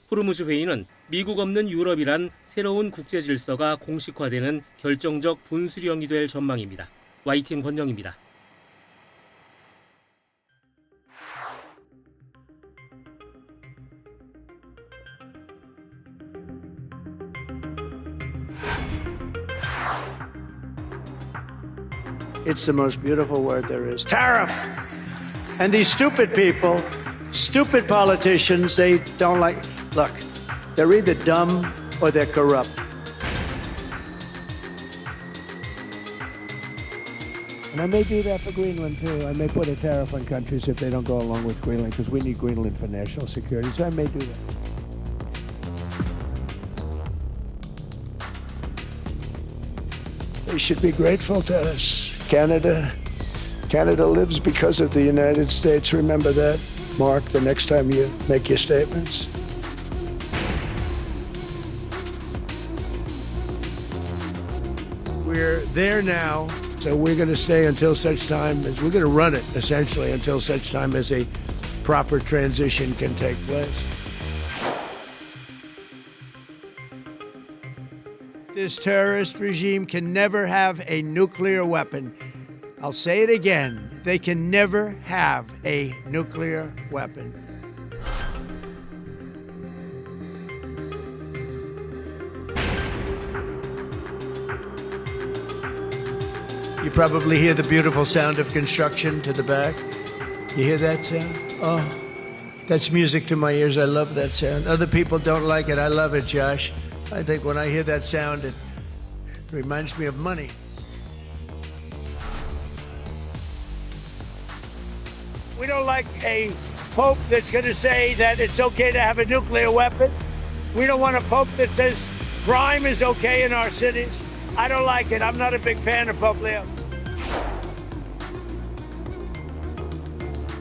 호르무즈 회의는 미국 없는 유럽이란 새로운 국제 질서가 공식화되는 결정적 분수령이 될 전망입니다. YTN 권영입니다. It's the most beautiful word there is. Tariff! And these stupid people, stupid politicians, they don't like... Look, they're either dumb or they're corrupt. And I may do that for Greenland, too. I may put a tariff on countries if they don't go along with Greenland, because we need Greenland for national security, so I may do that. They should be grateful to us. Canada lives because of the United States. Remember that, Mark, the next time you make your statements. We're there now, so we're going to stay until such time as we're going to run it, essentially, until such time as a proper transition can take place. This terrorist regime can never have a nuclear weapon. I'll say it again. They can never have a nuclear weapon. You probably hear the beautiful sound of construction to the back. You hear that sound? Oh, that's music to my ears. I love that sound. Other people don't like it. I love it, Josh. I think when I hear that sound, it reminds me of money. We don't like a pope that's going to say that it's okay to have a nuclear weapon. We don't want a pope that says crime is okay in our cities. I don't like it. I'm not a big fan of Pope Leo.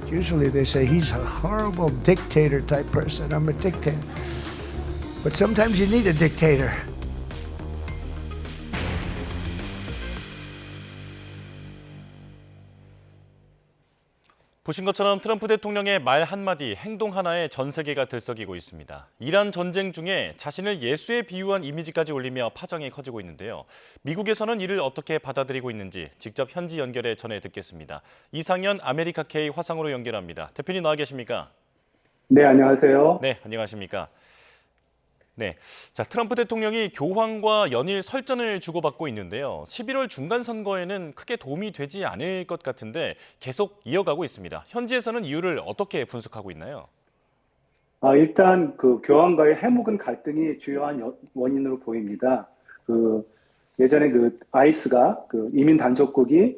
Usually they say he's a horrible dictator type person. I'm a dictator. But sometimes you need a dictator. 보신 것처럼 트럼프 대통령의 말 한마디, 행동 하나에 전 세계가 들썩이고 있습니다. 이란 전쟁 중에 자신을 예수에 비유한 이미지까지 올리며 파장이 커지고 있는데요. 미국에서는 이를 어떻게 받아들이고 있는지 직접 현지 연결해 전해 듣겠습니다. 이상현 아메리카 K 화상으로 연결합니다. 대표님 나와 계십니까? 네, 안녕하세요. 네, 안녕하십니까? 네, 자 트럼프 대통령이 교황과 연일 설전을 주고받고 있는데요. 11월 중간 선거에는 크게 도움이 되지 않을 것 같은데 계속 이어가고 있습니다. 현지에서는 이유를 어떻게 분석하고 있나요? 일단 그 교황과의 해묵은 갈등이 주요한 원인으로 보입니다. 예전에 아이스가 이민 단속국이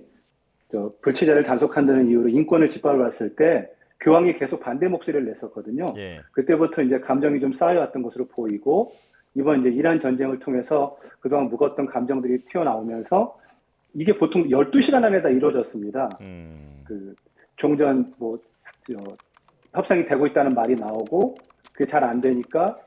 불치자를 단속한다는 이유로 인권을 짓밟았을 때 교황이 계속 반대 목소리를 냈었거든요. 예. 그때부터 이제 감정이 좀 쌓여왔던 것으로 보이고, 이번 이제 이란 전쟁을 통해서 그동안 묵었던 감정들이 튀어나오면서 이게 보통 12시간 안에 다 이루어졌습니다. 종전 협상이 되고 있다는 말이 나오고 그게 잘 안 되니까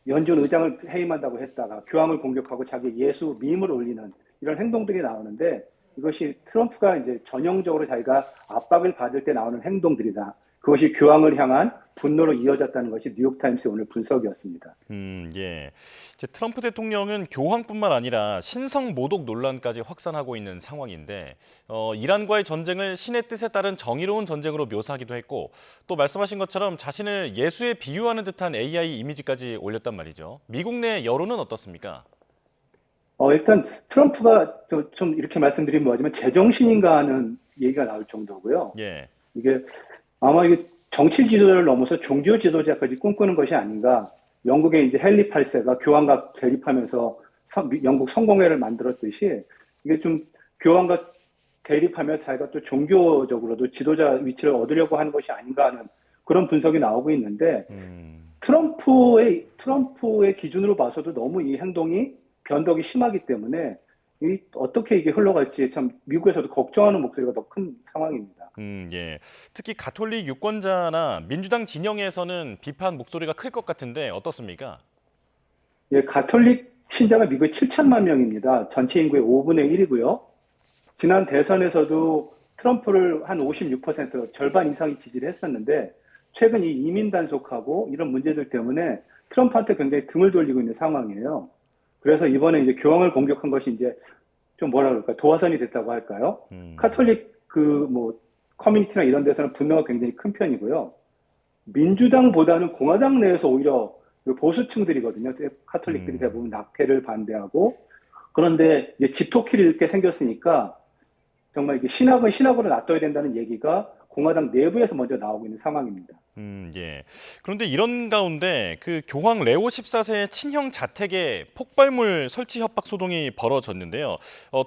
연준 의장을 해임한다고 했다가 교황을 공격하고 자기 예수 밈을 올리는 이런 행동들이 나오는데, 이것이 트럼프가 이제 전형적으로 자기가 압박을 받을 때 나오는 행동들이다. 그것이 교황을 향한 분노로 이어졌다는 것이 뉴욕타임스의 오늘 분석이었습니다. 예. 이제 트럼프 대통령은 교황뿐만 아니라 신성 모독 논란까지 확산하고 있는 상황인데, 이란과의 전쟁을 신의 뜻에 따른 정의로운 전쟁으로 묘사하기도 했고, 또 말씀하신 것처럼 자신을 예수에 비유하는 듯한 AI 이미지까지 올렸단 말이죠. 미국 내 여론은 어떻습니까? 일단 트럼프가 좀 이렇게 말씀드리면 뭐하지만 제정신인가 하는 얘기가 나올 정도고요. 예. 이게 아마 이게 정치 지도자를 넘어서 종교 지도자까지 꿈꾸는 것이 아닌가. 영국의 이제 헨리 8세가 교황과 대립하면서 영국 성공회를 만들었듯이 이게 좀 교황과 대립하면서 자기가 또 종교적으로도 지도자 위치를 얻으려고 하는 것이 아닌가 하는 그런 분석이 나오고 있는데, 트럼프의 기준으로 봐서도 너무 이 행동이 변덕이 심하기 때문에 어떻게 이게 흘러갈지 참 미국에서도 걱정하는 목소리가 더 큰 상황입니다. 예. 특히 가톨릭 유권자나 민주당 진영에서는 비판 목소리가 클 것 같은데 어떻습니까? 예, 가톨릭 신자가 미국에 7천만 명입니다. 전체 인구의 5분의 1이고요. 지난 대선에서도 트럼프를 한 56%, 절반 이상이 지지를 했었는데, 최근 이 이민 단속하고 이런 문제들 때문에 트럼프한테 굉장히 등을 돌리고 있는 상황이에요. 그래서 이번에 이제 교황을 공격한 것이 이제 좀 뭐라 그럴까, 도화선이 됐다고 할까요? 카톨릭 커뮤니티나 이런 데서는 분노가 굉장히 큰 편이고요. 민주당보다는 공화당 내에서 오히려 보수층들이거든요. 카톨릭들이 대부분 낙태를 반대하고, 그런데 이제 집토끼를 이렇게 생겼으니까 정말 이게 신학은 신학으로 놔둬야 된다는 얘기가 공화당 내부에서 먼저 나오고 있는 상황입니다. 예. 그런데 이런 가운데 그 교황 레오 14세의 친형 자택에 폭발물 설치 협박 소동이 벌어졌는데요.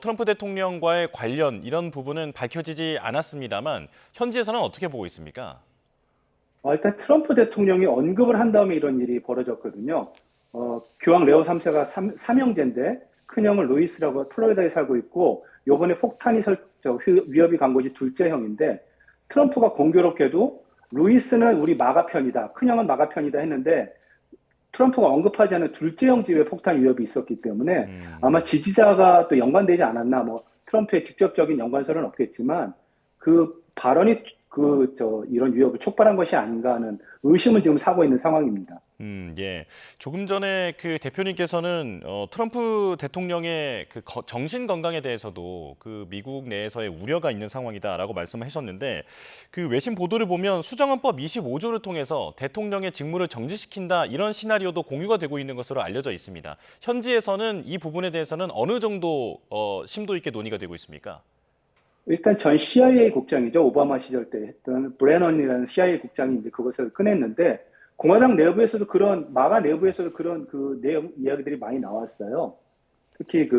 트럼프 대통령과의 관련 이런 부분은 밝혀지지 않았습니다만 현지에서는 어떻게 보고 있습니까? 일단 트럼프 대통령이 언급을 한 다음에 이런 일이 벌어졌거든요. 교황 레오 3세가 삼형제인데 큰형은 루이스라고 플로리다에 살고 있고, 요번에 폭탄이 위협이 간 것이 둘째 형인데, 트럼프가 공교롭게도 루이스는 우리 마가 편이다, 큰형은 마가 편이다 했는데, 트럼프가 언급하지 않은 둘째 형 집에 폭탄 위협이 있었기 때문에 아마 지지자가 또 연관되지 않았나, 트럼프의 직접적인 연관설은 없겠지만 그 발언이 이런 위협을 촉발한 것이 아닌가 하는 의심을 지금 사고 있는 상황입니다. 예. 조금 전에 그 대표님께서는 트럼프 대통령의 그 정신 건강에 대해서도 그 미국 내에서의 우려가 있는 상황이다라고 말씀하셨는데, 그 외신 보도를 보면 수정헌법 25조를 통해서 대통령의 직무를 정지시킨다 이런 시나리오도 공유가 되고 있는 것으로 알려져 있습니다. 현지에서는 이 부분에 대해서는 어느 정도 심도 있게 논의가 되고 있습니까? 일단 전 CIA 국장이죠. 오바마 시절 때 했던 브레넌이라는 CIA 국장이 이제 그것을 꺼냈는데, 공화당 내부에서도 마가 내부에서도 그런 내용 이야기들이 많이 나왔어요. 특히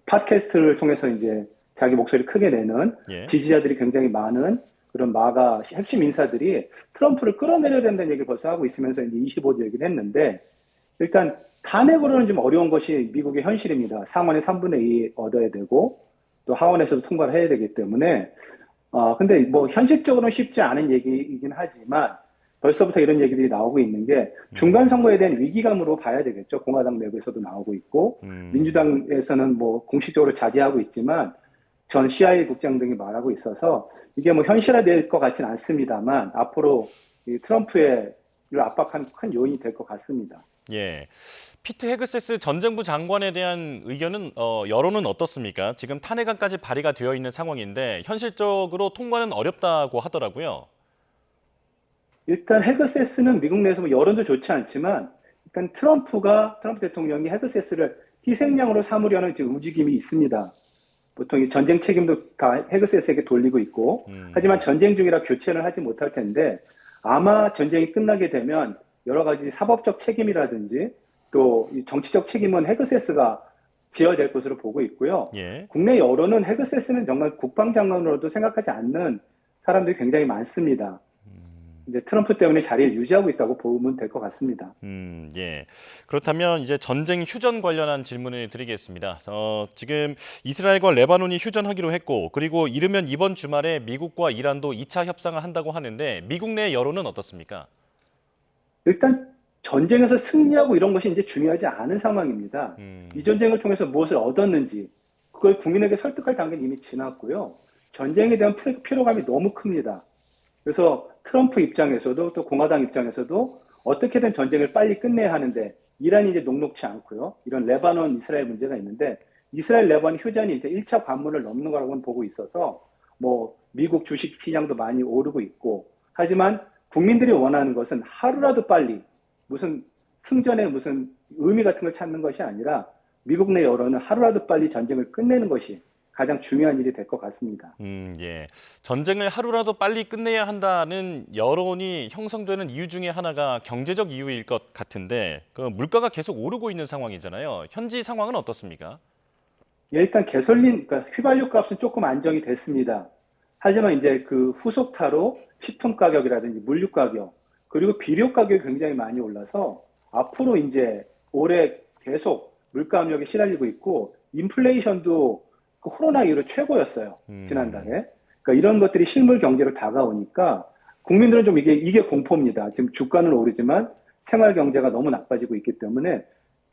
팟캐스트를 통해서 이제 자기 목소리 크게 내는 지지자들이 굉장히 많은 그런 마가 핵심 인사들이 트럼프를 끌어내려야 된다는 얘기를 벌써 하고 있으면서 이제 25조 얘기를 했는데, 일단 탄핵으로는 좀 어려운 것이 미국의 현실입니다. 상원의 3분의 2 얻어야 되고, 또 하원에서도 통과를 해야 되기 때문에, 근데 현실적으로는 쉽지 않은 얘기이긴 하지만 벌써부터 이런 얘기들이 나오고 있는 게 중간 선거에 대한 위기감으로 봐야 되겠죠. 공화당 내부에서도 나오고 있고, 민주당에서는 공식적으로 자제하고 있지만 전 CIA 국장 등이 말하고 있어서 이게 뭐 현실화될 것 같지는 않습니다만 앞으로 이 트럼프를 압박하는 큰 요인이 될 것 같습니다. 예. 피트 헤그세스 전 정부 장관에 대한 의견은 여론은 어떻습니까? 지금 탄핵안까지 발의가 되어 있는 상황인데 현실적으로 통과는 어렵다고 하더라고요. 일단 헤그세스는 미국 내에서 뭐 여론도 좋지 않지만 일단 트럼프 대통령이 헤그세스를 희생양으로 삼으려는 지금 움직임이 있습니다. 보통 이 전쟁 책임도 다 헤그세스에게 돌리고 있고 하지만 전쟁 중이라 교체를 하지 못할 텐데 아마 전쟁이 끝나게 되면 여러 가지 사법적 책임이라든지 또 이 정치적 책임은 헤그세스가 지어야 될 것으로 보고 있고요. 예. 국내 여론은 헤그세스는 정말 국방장관으로도 생각하지 않는 사람들이 굉장히 많습니다. 이제 트럼프 때문에 자리를 유지하고 있다고 보면 될 것 같습니다. 예. 그렇다면 이제 전쟁 휴전 관련한 질문을 드리겠습니다. 지금 이스라엘과 레바논이 휴전하기로 했고 그리고 이르면 이번 주말에 미국과 이란도 2차 협상을 한다고 하는데 미국 내 여론은 어떻습니까? 일단 전쟁에서 승리하고 이런 것이 이제 중요하지 않은 상황입니다. 이 전쟁을 통해서 무엇을 얻었는지 그걸 국민에게 설득할 단계는 이미 지났고요. 전쟁에 대한 피로감이 너무 큽니다. 그래서 트럼프 입장에서도 또 공화당 입장에서도 어떻게든 전쟁을 빨리 끝내야 하는데 이란이 이제 녹록치 않고요. 이런 레바논, 이스라엘 문제가 있는데 이스라엘 레바논 휴전이 이제 1차 관문을 넘는 거라고는 보고 있어서 뭐 미국 주식 시장도 많이 오르고 있고 하지만 국민들이 원하는 것은 하루라도 빨리 무슨 승전의 무슨 의미 같은 걸 찾는 것이 아니라 미국 내 여론은 하루라도 빨리 전쟁을 끝내는 것이 가장 중요한 일이 될 것 같습니다. 예. 전쟁을 하루라도 빨리 끝내야 한다는 여론이 형성되는 이유 중에 하나가 경제적 이유일 것 같은데 그 물가가 계속 오르고 있는 상황이잖아요. 현지 상황은 어떻습니까? 예, 일단 가솔린, 그러니까 휘발유 값은 조금 안정이 됐습니다. 하지만 이제 그 후속타로 식품 가격이라든지 물류 가격 그리고 비료 가격이 굉장히 많이 올라서 앞으로 이제 올해 계속 물가 압력에 시달리고 있고 인플레이션도 그 코로나 이후로 최고였어요. 지난달에. 그러니까 이런 것들이 실물 경제로 다가오니까 국민들은 좀 이게 공포입니다. 지금 주가는 오르지만 생활 경제가 너무 나빠지고 있기 때문에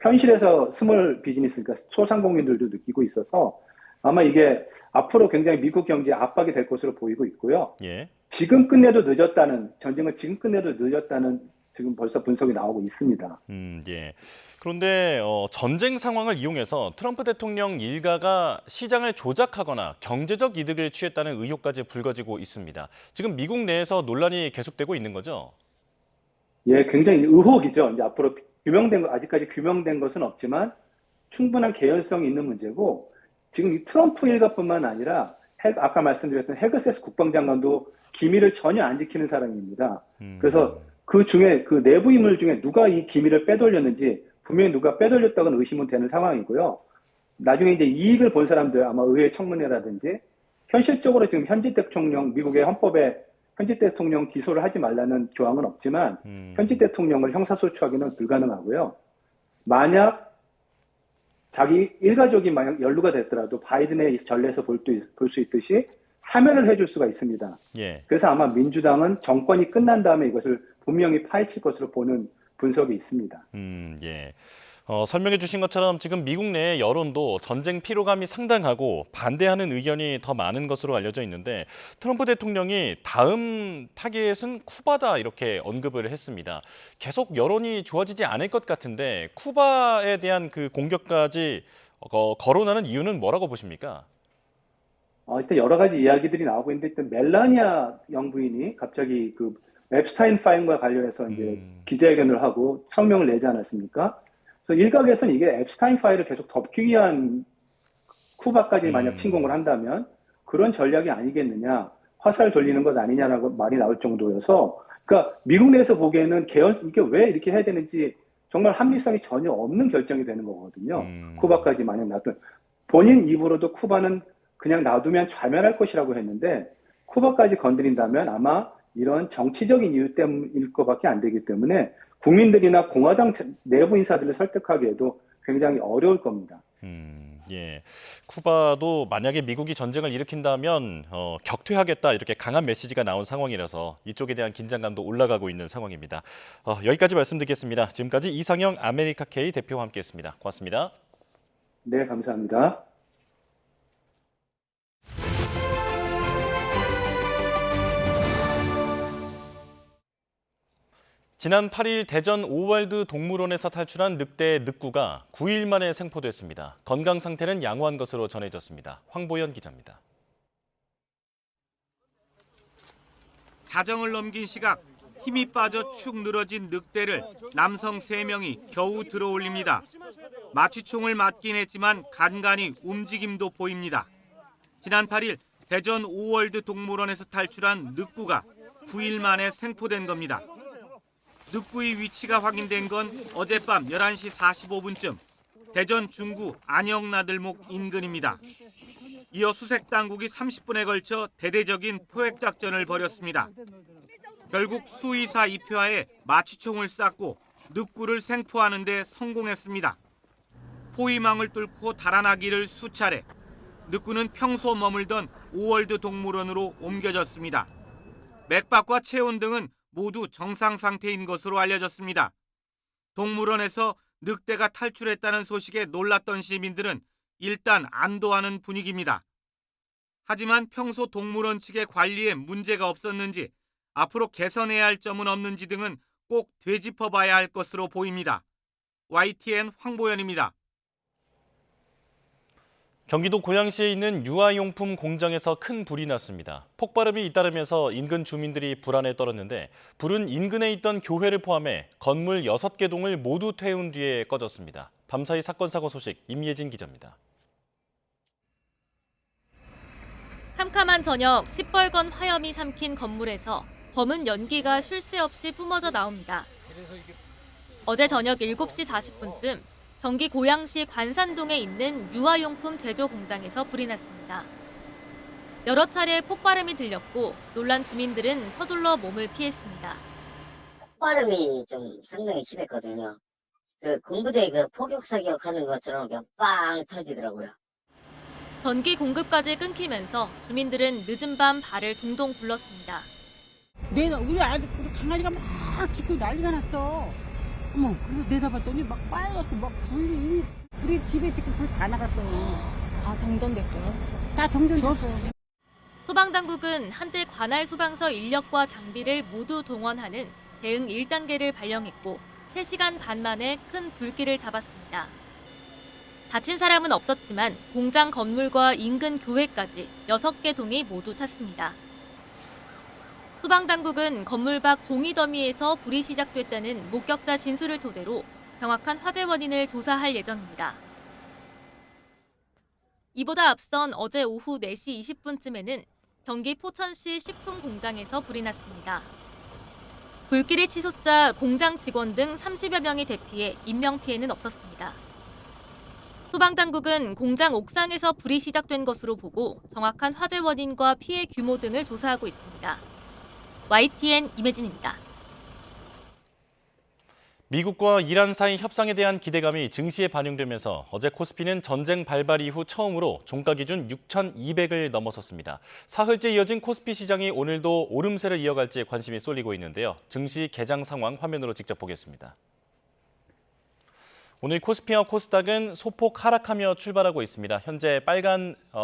현실에서 스몰 비즈니스, 그러니까 소상공인들도 느끼고 있어서 아마 이게 앞으로 굉장히 미국 경제에 압박이 될 것으로 보이고 있고요. 예. 지금 끝내도 늦었다는, 전쟁을 지금 끝내도 늦었다는 지금 벌써 분석이 나오고 있습니다. 예. 그런데 전쟁 상황을 이용해서 트럼프 대통령 일가가 시장을 조작하거나 경제적 이득을 취했다는 의혹까지 불거지고 있습니다. 지금 미국 내에서 논란이 계속되고 있는 거죠? 예, 굉장히 의혹이죠. 이제 앞으로 아직까지 규명된 것은 없지만 충분한 개연성이 있는 문제고 지금 이 트럼프 일가뿐만 아니라 아까 말씀드렸던 헤그세스 국방장관도 기밀을 전혀 안 지키는 사람입니다. 그래서 그 중에 그 내부 인물 중에 누가 이 기밀을 빼돌렸는지 분명히 누가 빼돌렸다고는 의심은 되는 상황이고요. 나중에 이제 이익을 본 사람들 아마 의회 청문회라든지 현실적으로 지금 현직 대통령 미국의 헌법에 현직 대통령 기소를 하지 말라는 조항은 없지만 현직 대통령을 형사소추하기는 불가능하고요. 만약 자기 일가족이 만약 연루가 됐더라도 바이든의 전례에서 볼 수 있듯이 사면을 해줄 수가 있습니다. 예. 그래서 아마 민주당은 정권이 끝난 다음에 이것을 분명히 파헤칠 것으로 보는 분석이 있습니다. 예. 설명해 주신 것처럼 지금 미국 내 여론도 전쟁 피로감이 상당하고 반대하는 의견이 더 많은 것으로 알려져 있는데 트럼프 대통령이 다음 타겟은 쿠바다 이렇게 언급을 했습니다. 계속 여론이 좋아지지 않을 것 같은데 쿠바에 대한 그 공격까지 거론하는 이유는 뭐라고 보십니까? 일단 여러 가지 이야기들이 나오고 있는데 일단 멜라니아 영부인이 갑자기 그 앱스타인 파일과 관련해서 이제 기자회견을 하고 성명을 내지 않았습니까? 그래서 일각에서는 이게 앱스타인 파일을 계속 덮기 위한 쿠바까지 만약 침공을 한다면 그런 전략이 아니겠느냐, 화살 돌리는 것 아니냐라고 말이 나올 정도여서, 그러니까 미국 내에서 보기에는 이게 왜 이렇게 해야 되는지 정말 합리성이 전혀 없는 결정이 되는 거거든요. 쿠바까지 만약 놔두면 본인 입으로도 쿠바는 그냥 놔두면 좌면할 것이라고 했는데 쿠바까지 건드린다면 아마 이런 정치적인 이유 때문일 것밖에 안 되기 때문에 국민들이나 공화당 내부 인사들을 설득하기에도 굉장히 어려울 겁니다. 예, 쿠바도 만약에 미국이 전쟁을 일으킨다면 격퇴하겠다 이렇게 강한 메시지가 나온 상황이라서 이쪽에 대한 긴장감도 올라가고 있는 상황입니다. 여기까지 말씀드리겠습니다. 지금까지 이상영 아메리카케이 대표와 함께했습니다. 고맙습니다. 네, 감사합니다. 지난 8일 대전 오월드 동물원에서 탈출한 늑대 늑구가 9일 만에 생포됐습니다. 건강 상태는 양호한 것으로 전해졌습니다. 황보연 기자입니다. 자정을 넘긴 시각 힘이 빠져 축 늘어진 늑대를 남성 3명이 겨우 들어올립니다. 마취총을 맞긴 했지만 간간히 움직임도 보입니다. 지난 8일 대전 오월드 동물원에서 탈출한 늑구가 9일 만에 생포된 겁니다. 늑구의 위치가 확인된 건 어젯밤 11시 45분쯤 대전 중구 안영나들목 인근입니다. 이어 수색당국이 30분에 걸쳐 대대적인 포획작전을 벌였습니다. 결국 수의사 입회하에 마취총을 쐈고 늑구를 생포하는 데 성공했습니다. 포위망을 뚫고 달아나기를 수차례, 늑구는 평소 머물던 오월드 동물원으로 옮겨졌습니다. 맥박과 체온 등은 모두 정상 상태인 것으로 알려졌습니다. 동물원에서 늑대가 탈출했다는 소식에 놀랐던 시민들은 일단 안도하는 분위기입니다. 하지만 평소 동물원 측의 관리에 문제가 없었는지, 앞으로 개선해야 할 점은 없는지 등은 꼭 되짚어봐야 할 것으로 보입니다. YTN 황보연입니다. 경기도 고양시에 있는 유아용품 공장에서 큰 불이 났습니다. 폭발음이 잇따르면서 인근 주민들이 불안에 떨었는데 불은 인근에 있던 교회를 포함해 건물 6개 동을 모두 태운 뒤에 꺼졌습니다. 밤사이 사건 사고 소식 임예진 기자입니다. 캄캄한 저녁 시뻘건 화염이 삼킨 건물에서 검은 연기가 쉴 새 없이 뿜어져 나옵니다. 어제 저녁 7시 40분쯤 경기 고양시 관산동에 있는 유아용품 제조 공장에서 불이 났습니다. 여러 차례 폭발음이 들렸고 놀란 주민들은 서둘러 몸을 피했습니다. 폭발음이 좀 상당히 심했거든요. 그 군부대 그 포격 사격하는 것처럼 그냥 빵 터지더라고요. 전기 공급까지 끊기면서 주민들은 늦은 밤 발을 동동 굴렀습니다. 우리 아직 우리 강아지가 막 짖고 난리가 났어. 어머, 그리고 내다봤더니 막 빨갛고 막 불이 우리 집에 지금 불 다 나갔어요. 아, 정전됐어요? 다 정전됐어. 소방당국은 한때 관할 소방서 인력과 장비를 모두 동원하는 대응 1단계를 발령했고 3시간 반 만에 큰 불길을 잡았습니다. 다친 사람은 없었지만 공장 건물과 인근 교회까지 6개 동이 모두 탔습니다. 소방당국은 건물 밖 종이 더미에서 불이 시작됐다는 목격자 진술을 토대로 정확한 화재 원인을 조사할 예정입니다. 이보다 앞선 어제 오후 4시 20분쯤에는 경기 포천시 식품 공장에서 불이 났습니다. 불길이 치솟자 공장 직원 등 30여 명이 대피해 인명피해는 없었습니다. 소방당국은 공장 옥상에서 불이 시작된 것으로 보고 정확한 화재 원인과 피해 규모 등을 조사하고 있습니다. YTN 임혜진입니다. 미국과 이란 사이 협상에 대한 기대감이 증시에 반영되면서 어제 코스피는 전쟁 발발 이후 처음으로 종가 기준 6,200을 넘어섰습니다. 사흘째 이어진 코스피 시장이 오늘도 오름세를 이어갈지 관심이 쏠리고 있는데요. 증시 개장 상황 화면으로 직접 보겠습니다. 오늘 코스피와 코스닥은 소폭 하락하며 출발하고 있습니다. 현재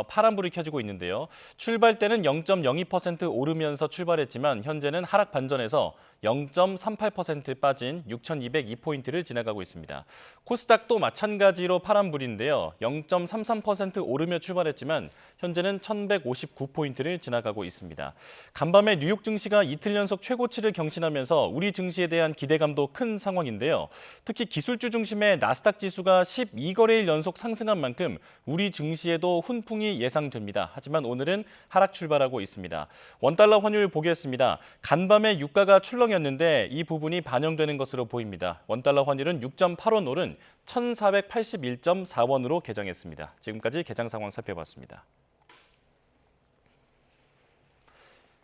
파란불이 켜지고 있는데요. 출발 때는 0.02% 오르면서 출발했지만 현재는 하락 반전에서 0.38% 빠진 6,202포인트를 지나가고 있습니다. 코스닥도 마찬가지로 파란불인데요. 0.33% 오르며 출발했지만 현재는 1,159포인트를 지나가고 있습니다. 간밤에 뉴욕 증시가 이틀 연속 최고치를 경신하면서 우리 증시에 대한 기대감도 큰 상황인데요. 특히 기술주 중심의 나스닥 지수가 12거래일 연속 상승한 만큼 우리 증시에도 훈풍이 예상됩니다. 하지만 오늘은 하락 출발하고 있습니다. 원달러 환율 보겠습니다. 간밤에 유가가 출렁였는데 이 부분이 반영되는 것으로 보입니다. 원달러 환율은 6.8원 오른 1,481.4원으로 개장했습니다. 지금까지 개장 상황 살펴봤습니다.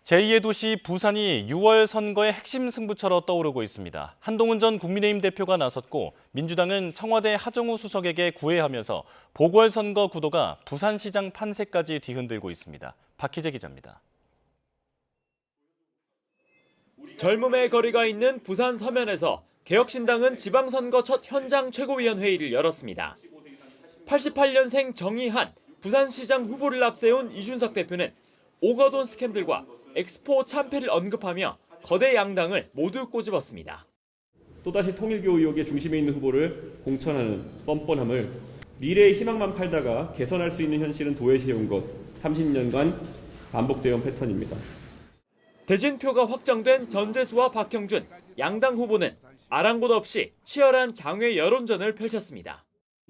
제2의 도시 부산이 6월 선거의 핵심 승부처로 떠오르고 있습니다. 한동훈 전 국민의힘 대표가 나섰고 민주당은 청와대 하정우 수석에게 구애하면서 보궐선거 구도가 부산시장 판세까지 뒤흔들고 있습니다. 박희재 기자입니다. 젊음의 거리가 있는 부산 서면에서 개혁신당은 지방선거 첫 현장 최고위원회의를 열었습니다. 88년생 정의한 부산시장 후보를 앞세운 이준석 대표는 오거돈 스캔들과 엑스포 참패를 언급하며 거대 양당을 모두 꼬집었습니다. 또다시 통일교 의혹의 중심에 있는 후보를 공천하는 뻔뻔함을 미래의 희망만 팔다가 개선할 수 있는 현실은 도외시해온 것 30년간 반복되어 온 패턴입니다. 대진표가 확정된 전재수와 박형준, 양당 후보는 아랑곳 없이 치열한 장외 여론전을 펼쳤습니다.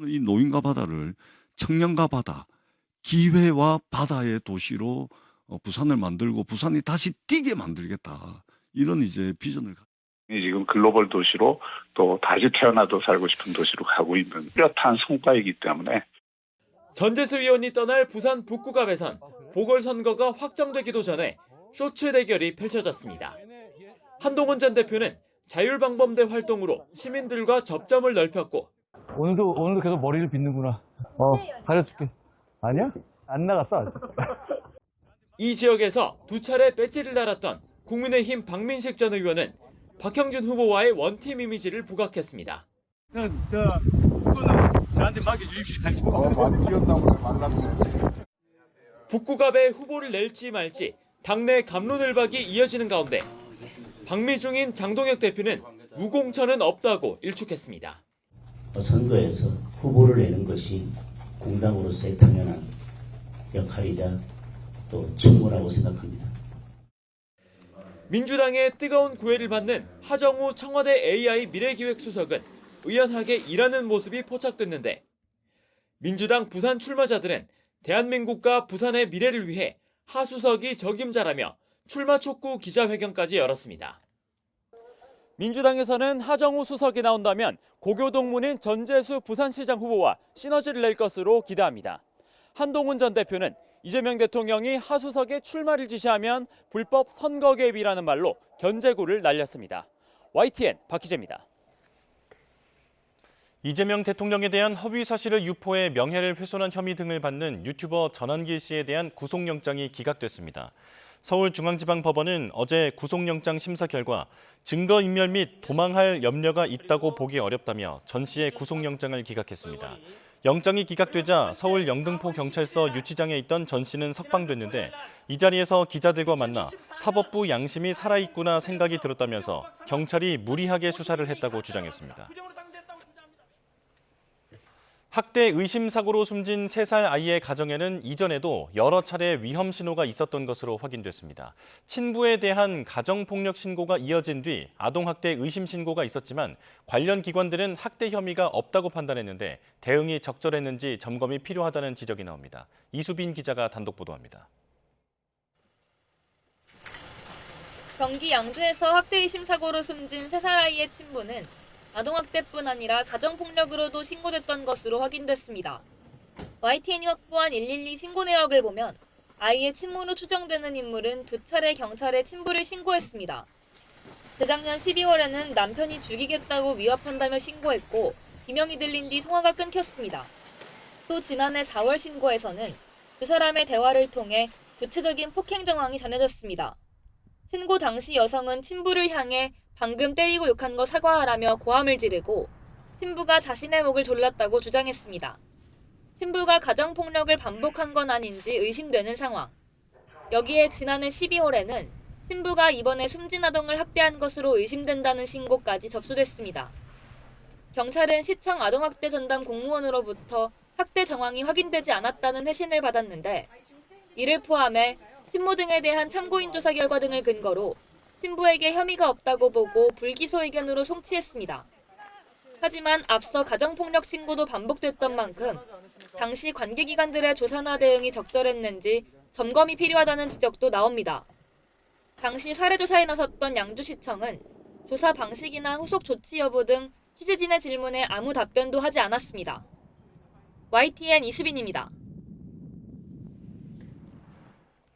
이 노인과 바다를 청년과 바다, 기회와 바다의 도시로 부산을 만들고 부산이 다시 뛰게 만들겠다. 이런 이제 비전을 지금 글로벌 도시로 또 다시 태어나도 살고 싶은 도시로 가고 있는 뚜렷한 성과이기 때문에 전재수 의원이 떠날 부산 북구갑에선 보궐선거가 확정되기도 전에 쇼츠 대결이 펼쳐졌습니다. 한동훈 전 대표는 자율방범대 활동으로 시민들과 접점을 넓혔고 오늘도 계속 머리를 빗는구나. 가려줄게. 아니야? 안 나갔어 아직. 이 지역에서 두 차례 배지를 달았던 국민의힘 박민식 전 의원은 박형준 후보와의 원팀 이미지를 부각했습니다. 저 북구는 저한테 맡겨주십시오. 많이 뛰었다고 만났네. 북구갑에 후보를 낼지 말지 당내 갑론을박이 이어지는 가운데 박미중인 장동혁 대표는 무공천은 없다고 일축했습니다. 선거에서 후보를 내는 것이 공당으로서의 당연한 역할이자 또 책무라고 생각합니다. 민주당의 뜨거운 구애를 받는 하정우 청와대 AI 미래기획수석은 의연하게 일하는 모습이 포착됐는데 민주당 부산 출마자들은 대한민국과 부산의 미래를 위해 하 수석이 적임자라며 출마 촉구 기자회견까지 열었습니다. 민주당에서는 하정우 수석이 나온다면 고교동문인 전재수 부산시장 후보와 시너지를 낼 것으로 기대합니다. 한동훈 전 대표는 이재명 대통령이 하 수석의 출마를 지시하면 불법 선거 개입이라는 말로 견제구를 날렸습니다. YTN 박희재입니다. 이재명 대통령에 대한 허위 사실을 유포해 명예를 훼손한 혐의 등을 받는 유튜버 전한길 씨에 대한 구속영장이 기각됐습니다. 서울중앙지방법원은 어제 구속영장 심사 결과 증거인멸 및 도망할 염려가 있다고 보기 어렵다며 전 씨의 구속영장을 기각했습니다. 영장이 기각되자 서울 영등포 경찰서 유치장에 있던 전 씨는 석방됐는데 이 자리에서 기자들과 만나 사법부 양심이 살아있구나 생각이 들었다면서 경찰이 무리하게 수사를 했다고 주장했습니다. 학대 의심 사고로 숨진 3살 아이의 가정에는 이전에도 여러 차례 위험 신호가 있었던 것으로 확인됐습니다. 친부에 대한 가정폭력 신고가 이어진 뒤 아동학대 의심 신고가 있었지만 관련 기관들은 학대 혐의가 없다고 판단했는데 대응이 적절했는지 점검이 필요하다는 지적이 나옵니다. 이수빈 기자가 단독 보도합니다. 경기 양주에서 학대 의심 사고로 숨진 3살 아이의 친부는 아동학대뿐 아니라 가정폭력으로도 신고됐던 것으로 확인됐습니다. YTN이 확보한 112 신고 내역을 보면 아이의 친모로 추정되는 인물은 2차례 경찰에 친부를 신고했습니다. 재작년 12월에는 남편이 죽이겠다고 위협한다며 신고했고 비명이 들린 뒤 통화가 끊겼습니다. 또 지난해 4월 신고에서는 두 사람의 대화를 통해 구체적인 폭행 정황이 전해졌습니다. 신고 당시 여성은 친부를 향해 방금 때리고 욕한 거 사과하라며 고함을 지르고 친부가 자신의 목을 졸랐다고 주장했습니다. 친부가 가정폭력을 반복한 건 아닌지 의심되는 상황. 여기에 지난해 12월에는 친부가 이번에 숨진 아동을 학대한 것으로 의심된다는 신고까지 접수됐습니다. 경찰은 시청 아동학대 전담 공무원으로부터 학대 정황이 확인되지 않았다는 회신을 받았는데 이를 포함해 친모 등에 대한 참고인 조사 결과 등을 근거로 친부에게 혐의가 없다고 보고 불기소 의견으로 송치했습니다. 하지만 앞서 가정폭력 신고도 반복됐던 만큼 당시 관계기관들의 조사나 대응이 적절했는지 점검이 필요하다는 지적도 나옵니다. 당시 사례조사에 나섰던 양주시청은 조사 방식이나 후속 조치 여부 등 취재진의 질문에 아무 답변도 하지 않았습니다. YTN 이수빈입니다.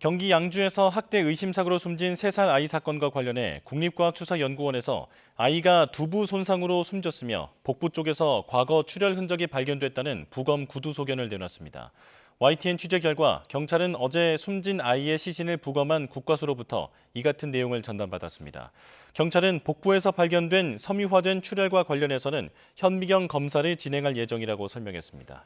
경기 양주에서 학대 의심 사고로 숨진 3살 아이 사건과 관련해 국립과학수사연구원에서 아이가 두부 손상으로 숨졌으며 복부 쪽에서 과거 출혈 흔적이 발견됐다는 부검 구두 소견을 내놨습니다. YTN 취재 결과 경찰은 어제 숨진 아이의 시신을 부검한 국과수로부터 이 같은 내용을 전달받았습니다. 경찰은 복부에서 발견된 섬유화된 출혈과 관련해서는 현미경 검사를 진행할 예정이라고 설명했습니다.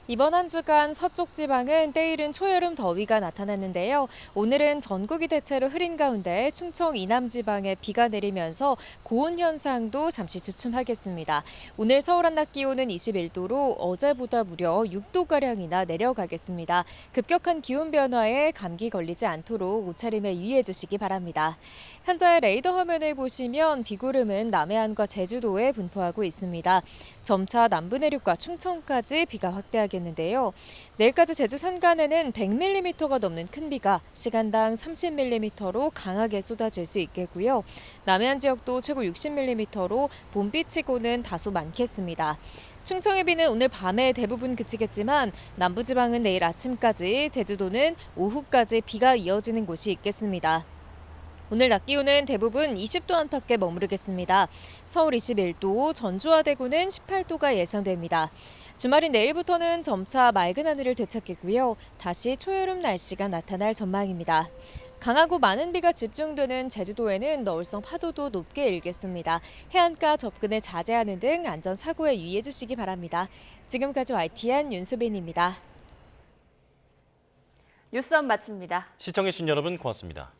이번 한 주간 서쪽 지방은 때이른 초여름 더위가 나타났는데요. 오늘은 전국이 대체로 흐린 가운데 충청 이남 지방에 비가 내리면서 고온 현상도 잠시 주춤하겠습니다. 오늘 서울 한낮 기온은 21도로 어제보다 무려 6도가량이나 내려가겠습니다. 급격한 기온 변화에 감기 걸리지 않도록 옷차림에 유의해 주시기 바랍니다. 현재 레이더 화면을 보시면 비구름은 남해안과 제주도에 분포하고 있습니다. 점차 남부 내륙과 충청까지 비가 확대하겠는데요. 내일까지 제주 산간에는 100mm가 넘는 큰 비가 시간당 30mm로 강하게 쏟아질 수 있겠고요. 남해안 지역도 최고 60mm로 봄비치고는 다소 많겠습니다. 충청의 비는 오늘 밤에 대부분 그치겠지만 남부지방은 내일 아침까지, 제주도는 오후까지 비가 이어지는 곳이 있겠습니다. 오늘 낮 기온은 대부분 20도 안팎에 머무르겠습니다. 서울 21도, 전주와 대구는 18도가 예상됩니다. 주말인 내일부터는 점차 맑은 하늘을 되찾겠고요. 다시 초여름 날씨가 나타날 전망입니다. 강하고 많은 비가 집중되는 제주도에는 너울성 파도도 높게 일겠습니다. 해안가 접근을 자제하는 등 안전사고에 유의해 주시기 바랍니다. 지금까지 YTN 윤수빈입니다. 뉴스업 마칩니다. 시청해주신 여러분 고맙습니다.